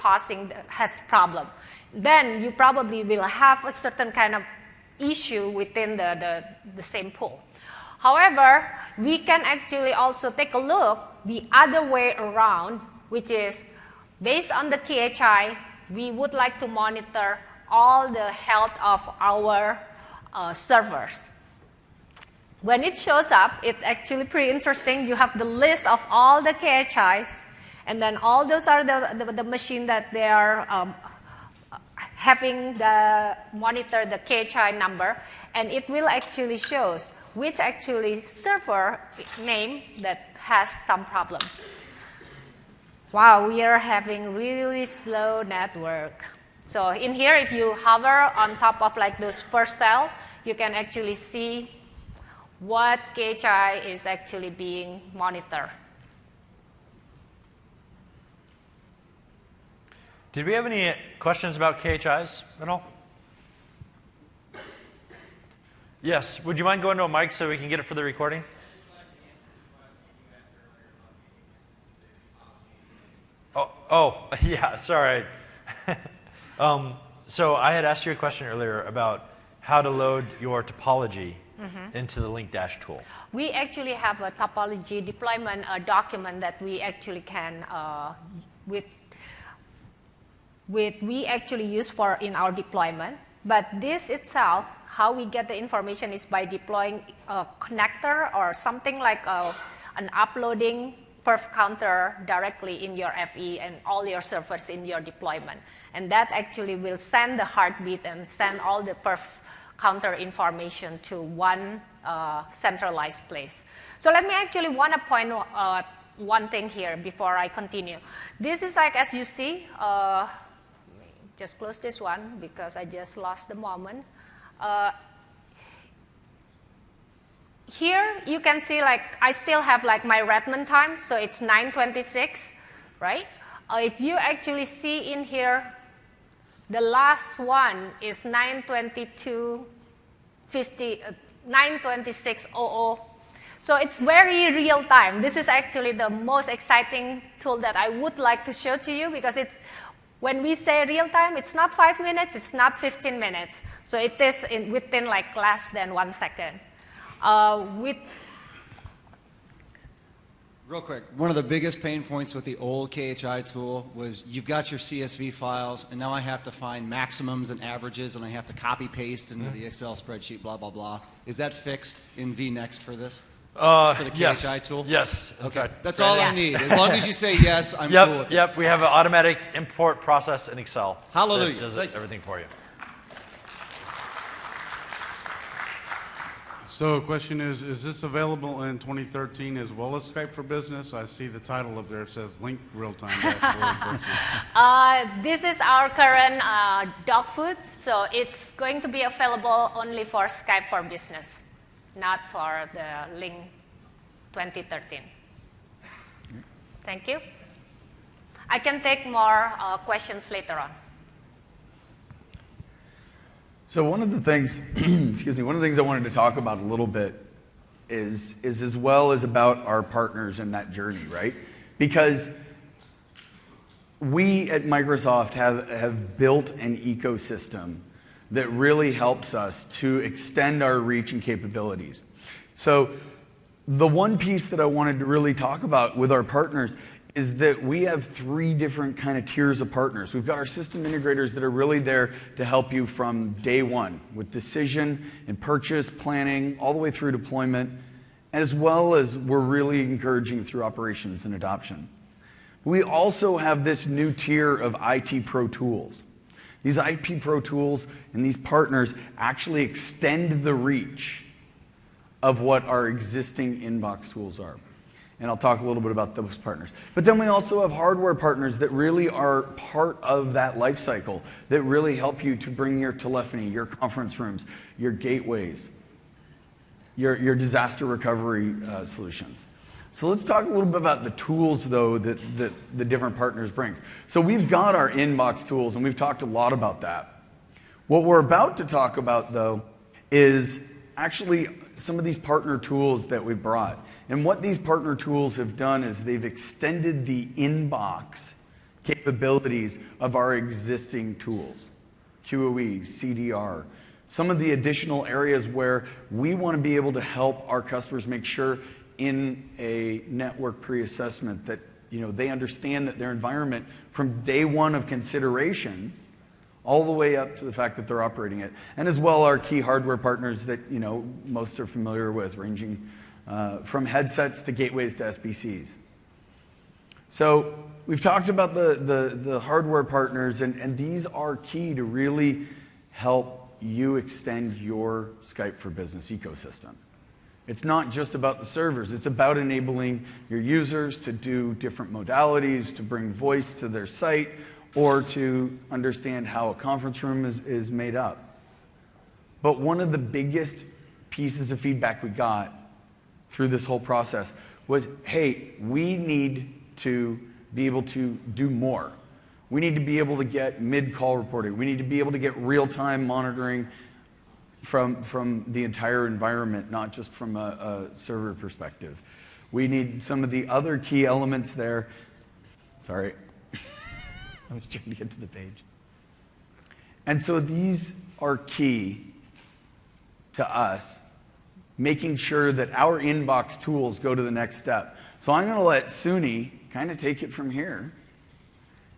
has problem. Then you probably will have a certain kind of issue within the same pool. However, we can actually also take a look the other way around, which is based on the KHI, we would like to monitor all the health of our servers. When it shows up, it's actually pretty interesting. You have the list of all the KHIs, and then all those are the machine that they are having the monitor the KHI number, and it will actually shows which actually server name that has some problem. Wow, we are having really slow network. So in here, if you hover on top of like those first cell, you can actually see what KHI is actually being monitored. Did we have any questions about KHIs at all? Yes. Would you mind going to a mic so we can get it for the recording? Oh, yeah, sorry. So I had asked you a question earlier about how to load your topology into the Link Dash tool. We actually have a topology deployment document that we actually can, we actually use for in our deployment. But this itself, how we get the information is by deploying a connector or something like an uploading perf counter directly in your FE and all your servers in your deployment. And that actually will send the heartbeat and send all the perf counter information to one centralized place. So let me actually want to point one thing here before I continue. This is like, as you see, just close this one because I just lost the moment. Here you can see like I still have like my Redmond time, so it's 9:26, right? If you actually see in here, the last one is 9:26:00. So it's very real time. This is actually the most exciting tool that I would like to show to you because it's when we say real time, it's not 5 minutes, it's not 15 minutes. So it is within like less than 1 second. Real quick, one of the biggest pain points with the old KHI tool was you've got your CSV files, and now I have to find maximums and averages, and I have to copy paste into the Excel spreadsheet, blah, blah, blah. Is that fixed in vNext for this? For the KHI tool? Yes. Okay. That's all I need. As long as you say yes, I'm cool with it. Yep, we have an automatic import process in Excel. Hallelujah. That does everything for you. So the question is this available in 2013 as well as Skype for Business? I see the title up there says Link Real-Time Dashboard. This is our current dog food, so it's going to be available only for Skype for Business, not for the Link 2013. Thank you. I can take more questions later on. So one of the things, excuse me, one of the things I wanted to talk about a little bit is as well as about our partners in that journey, right? Because we at Microsoft have built an ecosystem that really helps us to extend our reach and capabilities. So the one piece that I wanted to really talk about with our partners is that we have 3 different kind of tiers of partners. We've got our system integrators that are really there to help you from day one with decision and purchase planning all the way through deployment, as well as we're really encouraging through operations and adoption. We also have this new tier of IT Pro tools. These IT Pro tools and these partners actually extend the reach of what our existing inbox tools are. And I'll talk a little bit about those partners. But then we also have hardware partners that really are part of that life cycle, that really help you to bring your telephony, your conference rooms, your gateways, your disaster recovery solutions. So let's talk a little bit about the tools, though, that the different partners bring. So we've got our inbox tools, and we've talked a lot about that. What we're about to talk about, though, is actually some of these partner tools that we brought. And what these partner tools have done is they've extended the inbox capabilities of our existing tools. QoE, CDR, some of the additional areas where we want to be able to help our customers make sure in a network pre-assessment that they understand that their environment from day one of consideration all the way up to the fact that they're operating it. And as well, our key hardware partners that most are familiar with, ranging from headsets to gateways to SBCs. So we've talked about the hardware partners, and these are key to really help you extend your Skype for Business ecosystem. It's not just about the servers. It's about enabling your users to do different modalities, to bring voice to their site, or to understand how a conference room is made up. But one of the biggest pieces of feedback we got through this whole process was, hey, we need to be able to do more. We need to be able to get mid-call reporting. We need to be able to get real-time monitoring from the entire environment, not just from a server perspective. We need some of the other key elements there. Sorry. I was trying to get to the page. And so these are key to us, making sure that our inbox tools go to the next step. So I'm going to let Suni kind of take it from here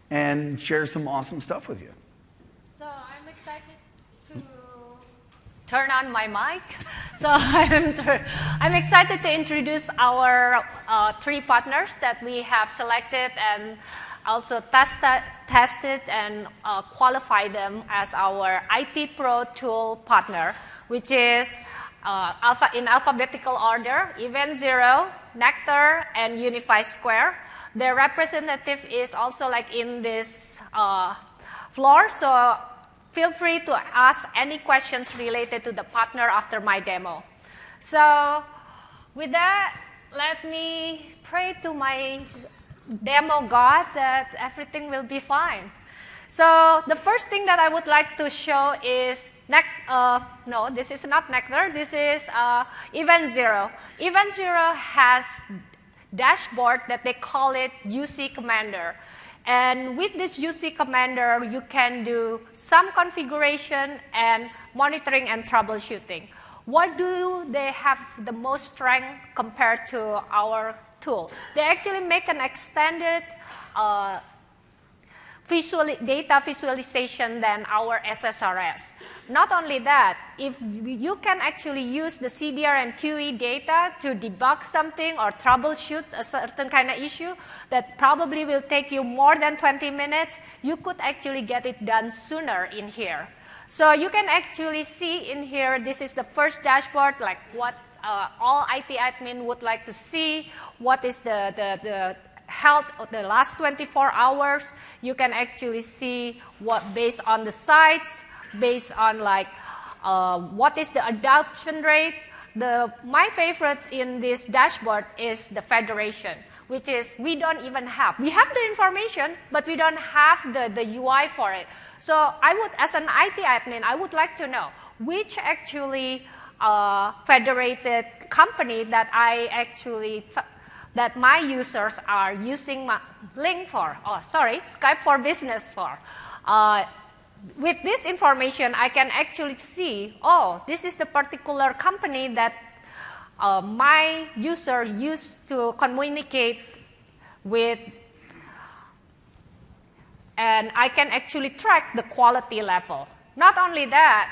and share some awesome stuff with you. So I'm excited to turn on my mic. So I'm excited to introduce our 3 partners that we have selected and also tested and qualified them as our IT Pro tool partner, which is in alphabetical order, Event Zero, Nectar, and Unify Square. Their representative is also like in this floor, so feel free to ask any questions related to the partner after my demo. So with that, let me pray to my demo God that everything will be fine. So the first thing that I would like to show is, no, this is not Nectar, this is Event Zero. Event Zero has dashboard that they call it UC Commander. And with this UC Commander, you can do some configuration and monitoring and troubleshooting. What do they have the most strength compared to our tool? They actually make an extended data visualization than our SSRS. Not only that, if you can actually use the CDR and QE data to debug something or troubleshoot a certain kind of issue that probably will take you more than 20 minutes, you could actually get it done sooner in here. So you can actually see in here, this is the first dashboard, like what all IT admin would like to see, what is the health of the last 24 hours. You can actually see what based on the sites, based on like what is the adoption rate. My favorite in this dashboard is the federation, which is we don't even have. We have the information, but we don't have the UI for it. So I would, as an IT admin, I would like to know which actually federated company that that my users are using my link for, Skype for Business for. With this information, I can actually see, this is the particular company that my user used to communicate with, and I can actually track the quality level. Not only that,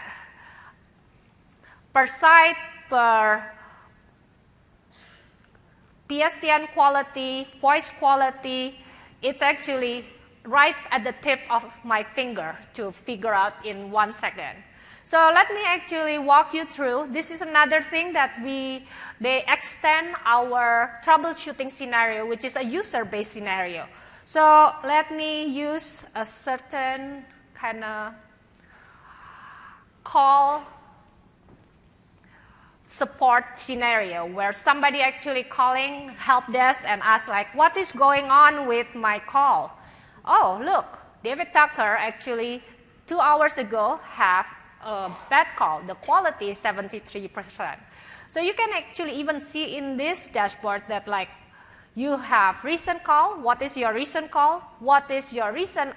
per site, per PSTN quality, voice quality, it's actually right at the tip of my finger to figure out in 1 second. So let me actually walk you through. This is another thing that they extend our troubleshooting scenario, which is a user-based scenario. So let me use a certain kind of call support scenario where somebody actually calling help desk and ask like, what is going on with my call? Oh, look, David Tucker actually 2 hours ago have a bad call. The quality is 73%. So you can actually even see in this dashboard that like you have recent call. What is your recent call? What is your recent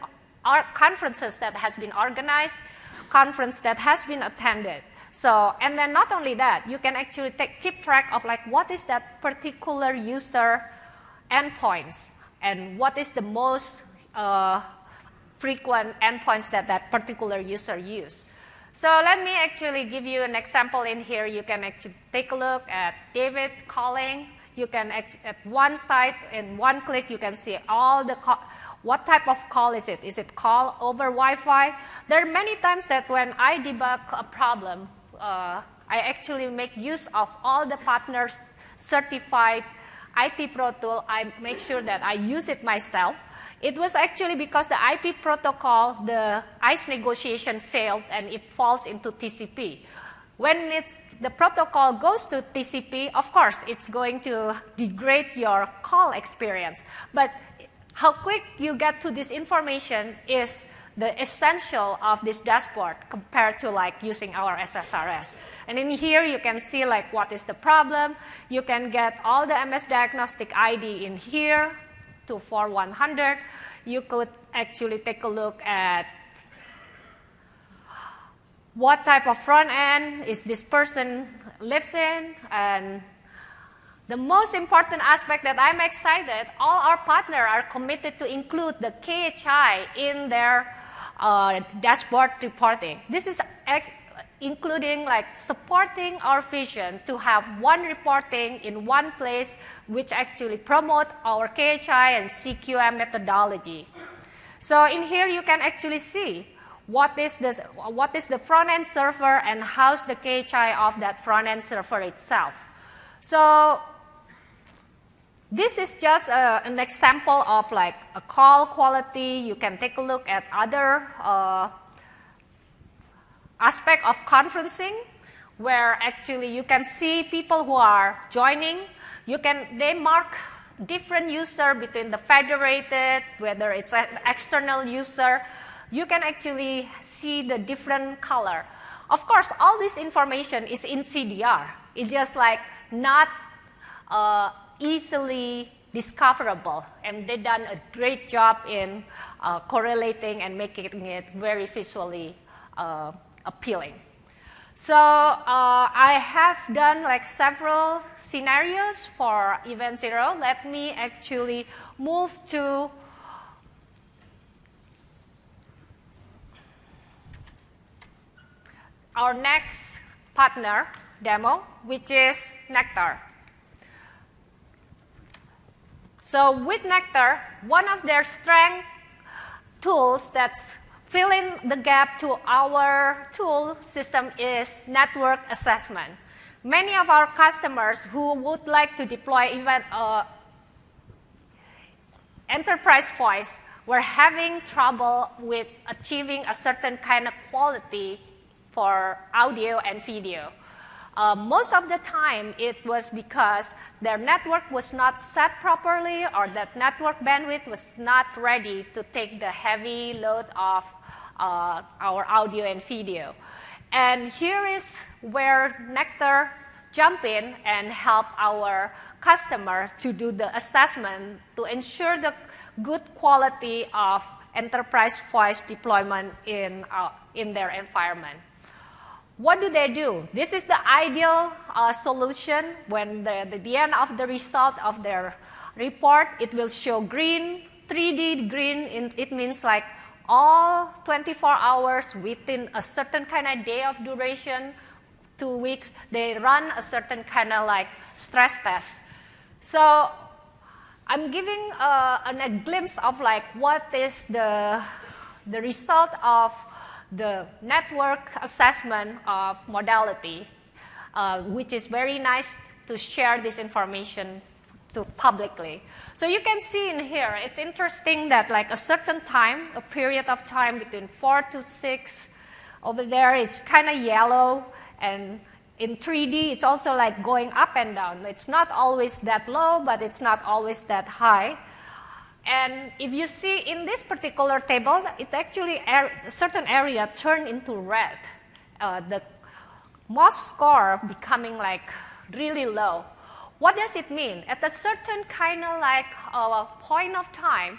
conferences that has been organized, conference that has been attended? So, and then not only that, you can actually keep track of like what is that particular user endpoints and what is the most frequent endpoints that particular user use. So let me actually give you an example in here. You can actually take a look at David calling. You can, at one site, in one click, you can see all the what type of call is it? Is it call over Wi-Fi? There are many times that when I debug a problem, I actually make use of all the partners' certified IP Pro tool. I make sure that I use it myself. It was actually because the IP protocol, the ICE negotiation failed and it falls into TCP. When the protocol goes to TCP, of course, it's going to degrade your call experience. But how quick you get to this information is the essential of this dashboard compared to like using our SSRS. And in here, you can see like what is the problem. You can get all the MS Diagnostic ID in here for 100. You could actually take a look at what type of front end is this person lives in. And the most important aspect that I'm excited, all our partners are committed to include the KHI in their dashboard reporting. This is including like supporting our vision to have one reporting in one place, which actually promote our KHI and CQM methodology. So in here, you can actually see what is the front-end server and how's the KHI of that front-end server itself. So this is just an example of like a call quality. You can take a look at other aspect of conferencing, where actually you can see people who are joining. They mark different user between the federated, whether it's an external user. You can actually see the different color. Of course, all this information is in CDR. It's just like not easily discoverable, and they've done a great job in correlating and making it very visually appealing. So I have done like several scenarios for Event Zero. Let me actually move to our next partner demo, which is Nectar. So with Nectar, one of their strength tools that's filling the gap to our tool system is network assessment. Many of our customers who would like to deploy even enterprise voice were having trouble with achieving a certain kind of quality for audio and video. Most of the time, it was because their network was not set properly, or that network bandwidth was not ready to take the heavy load of our audio and video. And here is where Nectar jump in and help our customer to do the assessment to ensure the good quality of enterprise voice deployment in their environment. What do? This is the ideal solution. When the end of the result of their report, it will show green, 3D green. It means like all 24 hours within a certain kind of day of duration, 2 weeks, they run a certain kind of like stress test. So I'm giving a glimpse of like what is the result of the network assessment of modality, which is very nice to share this information to publicly. So you can see in here, it's interesting that like a certain time, a period of time between 4 to 6, over there it's kind of yellow, and in 3D it's also like going up and down. It's not always that low, but it's not always that high. And if you see in this particular table, it actually, a certain area turned into red. The MOS score becoming like really low. What does it mean? At a certain kind of like point of time,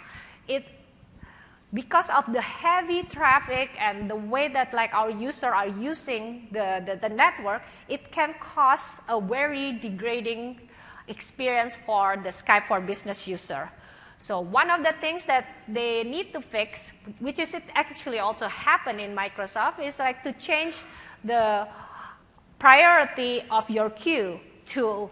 because of the heavy traffic and the way that like our users are using the network, it can cause a very degrading experience for the Skype for Business user. So one of the things that they need to fix, which is it actually also happened in Microsoft, is like to change the priority of your queue to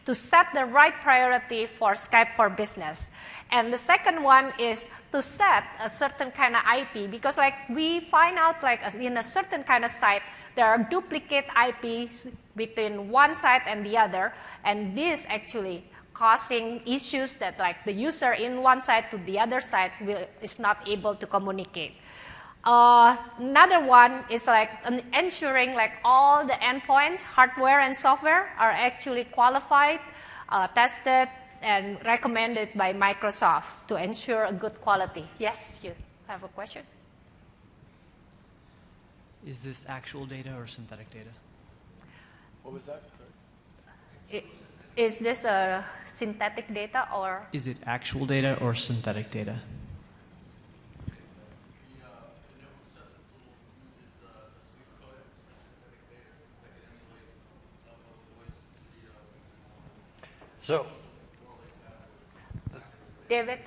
to set the right priority for Skype for Business. And the second one is to set a certain kind of IP, because like we find out like in a certain kind of site, there are duplicate IPs between one site and the other, and this actually causing issues that like the user in one site to the other site is not able to communicate. Another one is like ensuring like all the endpoints, hardware and software, are actually qualified, tested, and recommended by Microsoft to ensure a good quality. Yes, you have a question? Is this actual data or synthetic data? What was that? Is this a synthetic data or? Is it actual data or synthetic data? So, David,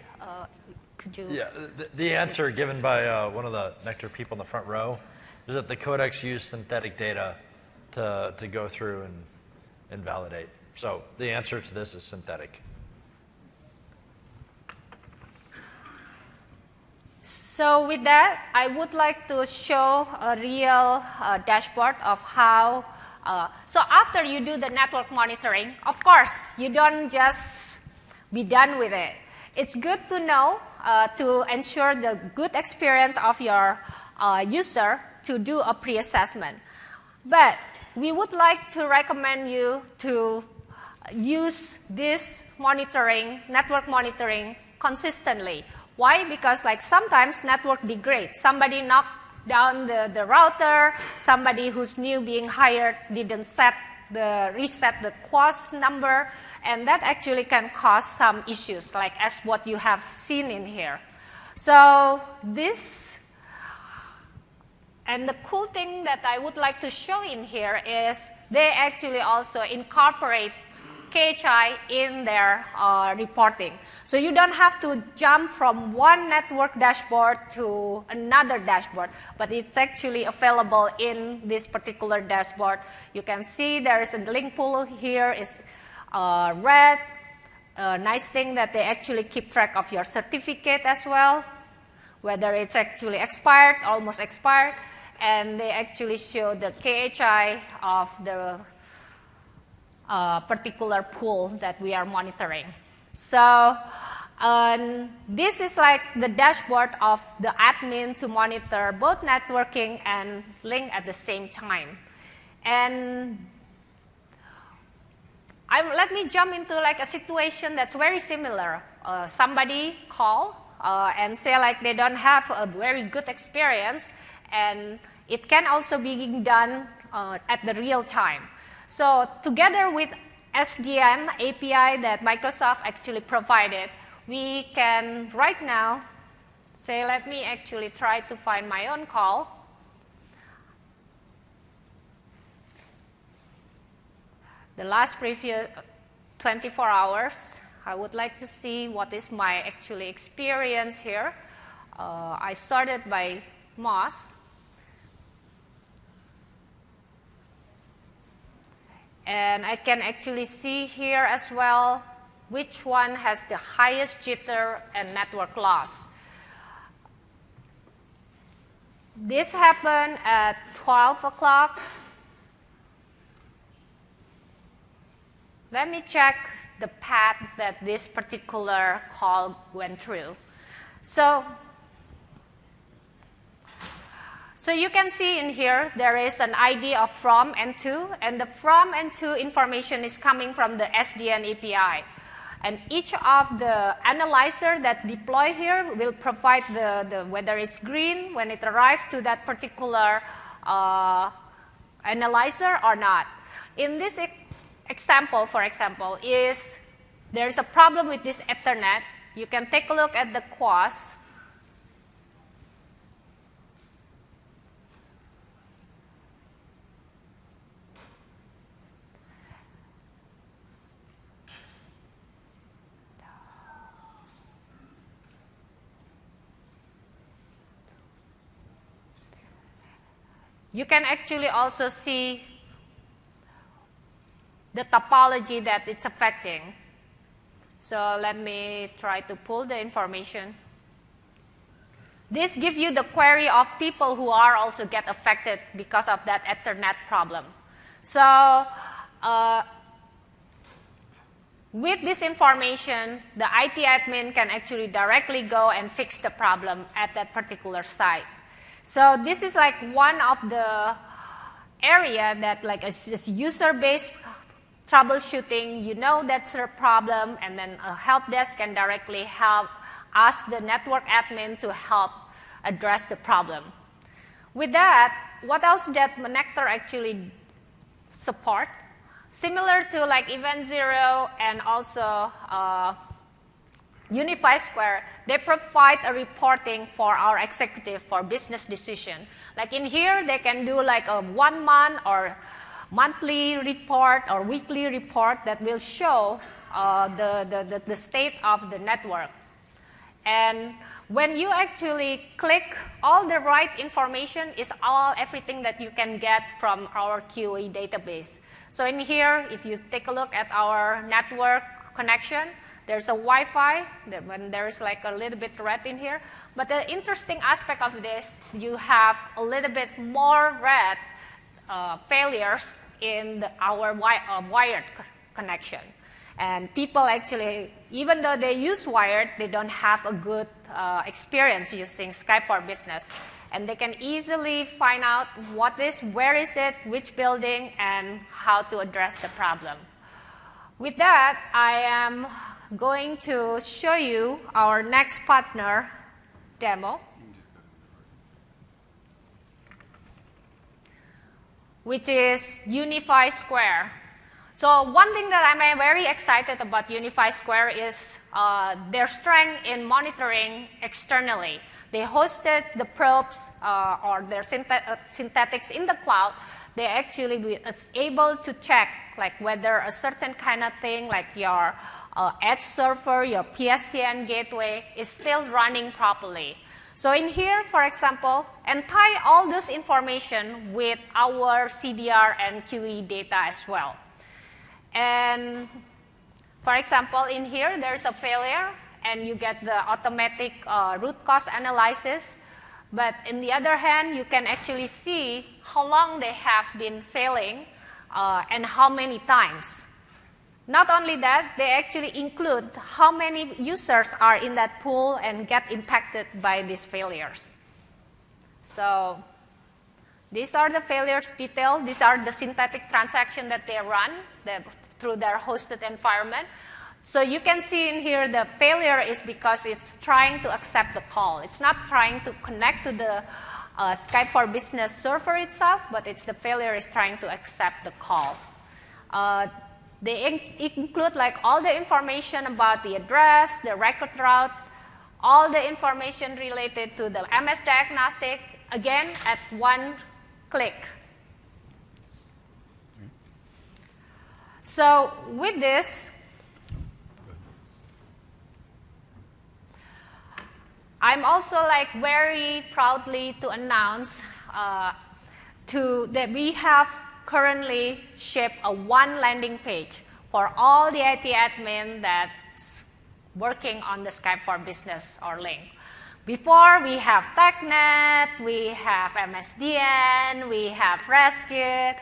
could you? yeah, the answer given by one of the Nectar people in the front row is that the codecs use synthetic data to go through and validate. So the answer to this is synthetic. So with that, I would like to show a real dashboard of how. So after you do the network monitoring, of course, you don't just be done with it. It's good to know to ensure the good experience of your user to do a pre-assessment. But we would like to recommend you to use this monitoring, network monitoring, consistently. Why? Because like sometimes network degrades. Somebody knocked down the router, somebody who's new being hired didn't reset the QoS number, and that actually can cause some issues, like as what you have seen in here. So this, and the cool thing that I would like to show in here is they actually also incorporate KHI in their reporting. So you don't have to jump from one network dashboard to another dashboard, but it's actually available in this particular dashboard. You can see there is a link pool here is red. Nice thing that they actually keep track of your certificate as well, whether it's actually expired, almost expired, and they actually show the KHI of the particular pool that we are monitoring. So this is like the dashboard of the admin to monitor both networking and link at the same time. And let me jump into like a situation that's very similar. Somebody call and say like they don't have a very good experience, and it can also be done at the real time. So together with SDN API that Microsoft actually provided, we can right now say, let me actually try to find my own call. The last previous 24 hours, I would like to see what is my actually experience here. I started by Moss. And I can actually see here as well which one has the highest jitter and network loss. This happened at 12 o'clock. Let me check the path that this particular call went through. So you can see in here, there is an ID of from and to, and the from and to information is coming from the SDN API. And each of the analyzer that deploy here will provide whether it's green when it arrives to that particular analyzer or not. In this example, for example, is there's a problem with this Ethernet. You can take a look at the QoS. You can actually also see the topology that it's affecting. So let me try to pull the information. This gives you the query of people who are also get affected because of that Ethernet problem. So with this information, the IT admin can actually directly go and fix the problem at that particular site. So this is like one of the area that like a user-based troubleshooting, you know that's a problem, and then a help desk can directly help ask the network admin to help address the problem. With that, what else that Nectar actually support? Similar to like Event Zero and also Unify Square, they provide a reporting for our executive for business decision. Like in here, they can do like a 1 month or monthly report or weekly report that will show the state of the network. And when you actually click, all the right information is everything that you can get from our QE database. So in here, if you take a look at our network connection, there's a Wi-Fi, when there's like a little bit red in here. But the interesting aspect of this, you have a little bit more red failures in our wired connection. And people actually, even though they use wired, they don't have a good experience using Skype for Business. And they can easily find out where is it, which building, and how to address the problem. With that, I am going to show you our next partner demo, which is Unify Square. So one thing that I'm very excited about Unify Square is their strength in monitoring externally. They hosted the probes or their synthetics in the cloud. They actually is able to check like whether a certain kind of thing like your edge server, your PSTN gateway is still running properly. So in here, for example, and tie all those information with our CDR and QE data as well. And for example, in here, there's a failure, and you get the automatic root cause analysis. But on the other hand, you can actually see how long they have been failing and how many times. Not only that, they actually include how many users are in that pool and get impacted by these failures. So these are the failures detailed. These are the synthetic transactions that they run through their hosted environment. So you can see in here the failure is because it's trying to accept the call. It's not trying to connect to the Skype for Business server itself, but the failure is trying to accept the call. They include like all the information about the address, the record route, all the information related to the MS diagnostic, again, at one click. So with this, I'm also like very proudly to announce that we have currently shipped a one landing page for all the IT admin that's working on the Skype for Business or Link. Before, we have TechNet, we have MSDN, we have ResKit.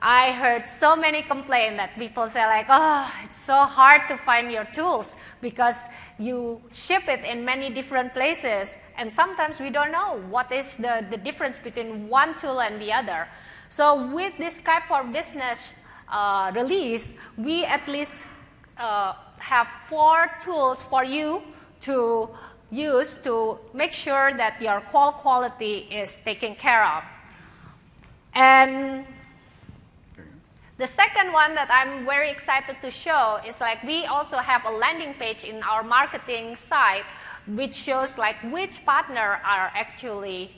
I heard so many complaints that people say like, oh, it's so hard to find your tools because you ship it in many different places. And sometimes we don't know what is the difference between one tool and the other. So with this Skype for Business release, we at least have 4 tools for you to use to make sure that your call quality is taken care of. And the second one that I'm very excited to show is like we also have a landing page in our marketing site which shows like which partner are actually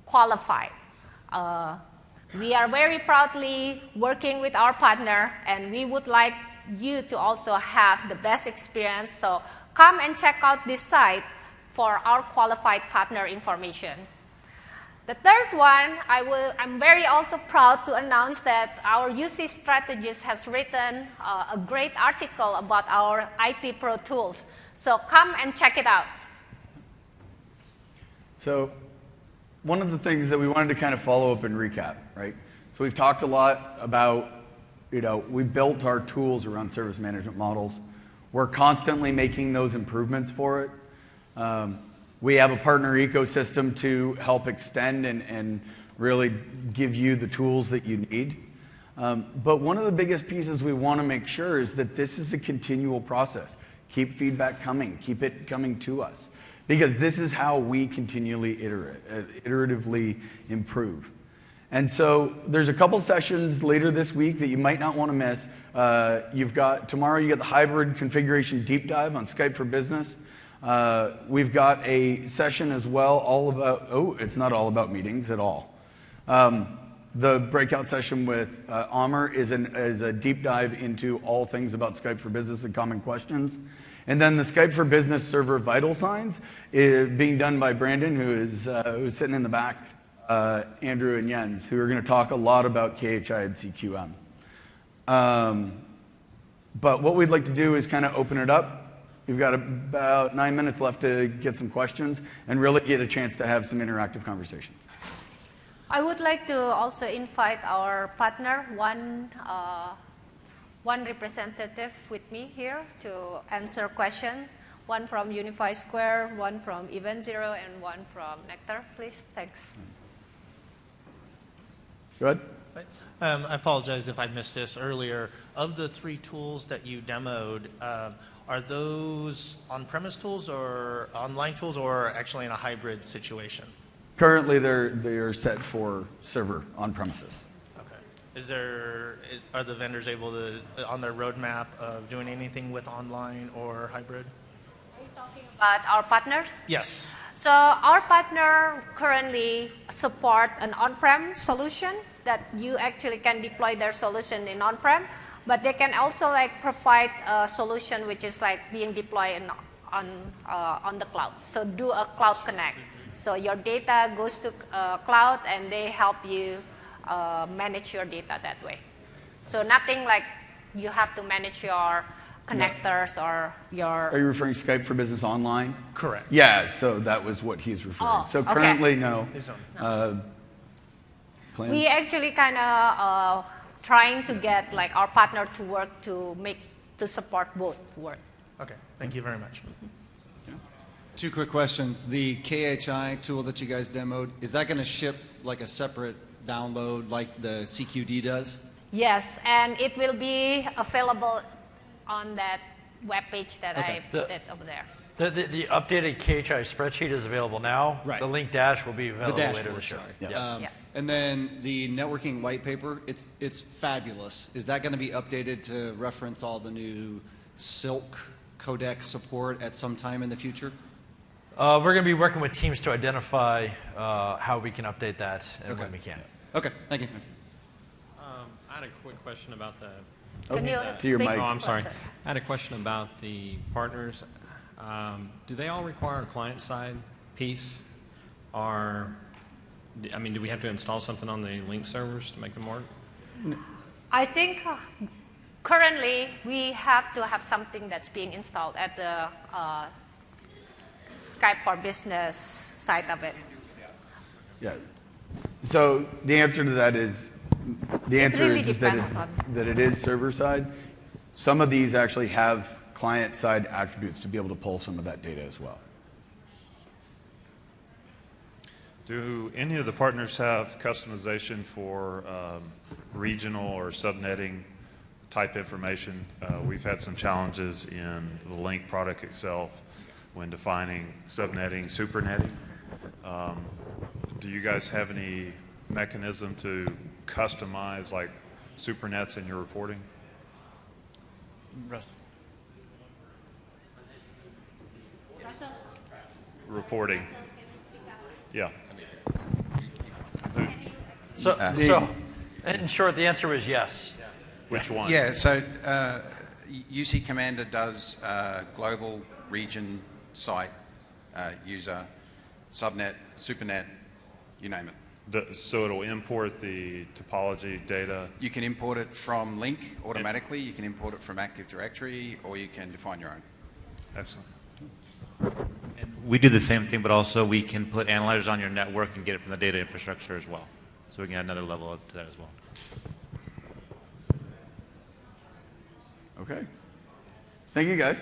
qualified. We are very proudly working with our partner, and we would like you to also have the best experience. So come and check out this site for our qualified partner information. The third one, I'm very also proud to announce that our UC strategist has written a great article about our IT Pro tools. So come and check it out. So one of the things that we wanted to kind of follow up and recap, right? So we've talked a lot about, we built our tools around service management models. We're constantly making those improvements for it. We have a partner ecosystem to help extend and really give you the tools that you need. But one of the biggest pieces we want to make sure is that this is a continual process. Keep feedback coming. Keep it coming to us. Because this is how we continually iteratively improve. And so there's a couple sessions later this week that you might not want to miss. Tomorrow you get the hybrid configuration deep dive on Skype for Business. We've got a session as well all about, it's not all about meetings at all. The breakout session with Amr is a deep dive into all things about Skype for Business and common questions. And then the Skype for Business server vital signs is being done by Brandon, who's sitting in the back, Andrew and Jens, who are going to talk a lot about KHI and CQM. But what we'd like to do is kind of open it up. We've got about 9 minutes left to get some questions and really get a chance to have some interactive conversations. I would like to also invite our partner, one representative with me here to answer question. One from Unify Square, one from Event Zero, and one from Nectar, please. Thanks. Go ahead. I apologize if I missed this earlier. Of the 3 tools that you demoed, are those on-premise tools or online tools or actually in a hybrid situation? Currently, they are set for server on premises. Okay. Are the vendors able to, on their roadmap of doing anything with online or hybrid? Are you talking about our partners? Yes. So our partner currently support an on-prem solution that you actually can deploy their solution in on-prem, but they can also provide a solution which is being deployed on the cloud. So do a cloud connect. So your data goes to cloud and they help you manage your data that way. So nothing like you have to manage your connectors or your... Are you referring Skype for Business Online? Correct. Yeah, so that was what he's referring. So currently, no. We actually kind of trying to get our partner to work to support both work. Okay, thank you very much. 2 quick questions. The KHI tool that you guys demoed, is that going to ship a separate download like the CQD does? Yes, and it will be available on that webpage that I put over there. The updated KHI spreadsheet is available now. Right. The link dash will be available later this year. Sorry. And then the networking white paper, it's fabulous. Is that going to be updated to reference all the new Silk codec support at some time in the future? We're going to be working with teams to identify how we can update that and when we can. Okay, thank you. I had a quick question about the... Can you to your speak? mic. Oh, I'm sorry. I had a question about the partners. Do they all require a client-side piece? Or, do we have to install something on the link servers to make them work? I think currently we have to have something that's being installed at the Skype for Business side of it. Yeah. So the answer to that is, really that it is server side. Some of these actually have client side attributes to be able to pull some of that data as well. Do any of the partners have customization for regional or subnetting type information? We've had some challenges in the Link product itself when defining subnetting, supernetting. Do you guys have any mechanism to customize supernets in your reporting? Reporting. Yeah. So, in short, the answer was yes. Which one? Yeah, so UC Commander does global region site user, subnet, supernet, you name it. So it'll import the topology data. You can import it from Link automatically, you can import it from Active Directory, or you can define your own. Excellent. And we do the same thing, but also we can put analyzers on your network and get it from the data infrastructure as well. So we can add another level up to that as well. Okay. Thank you, guys.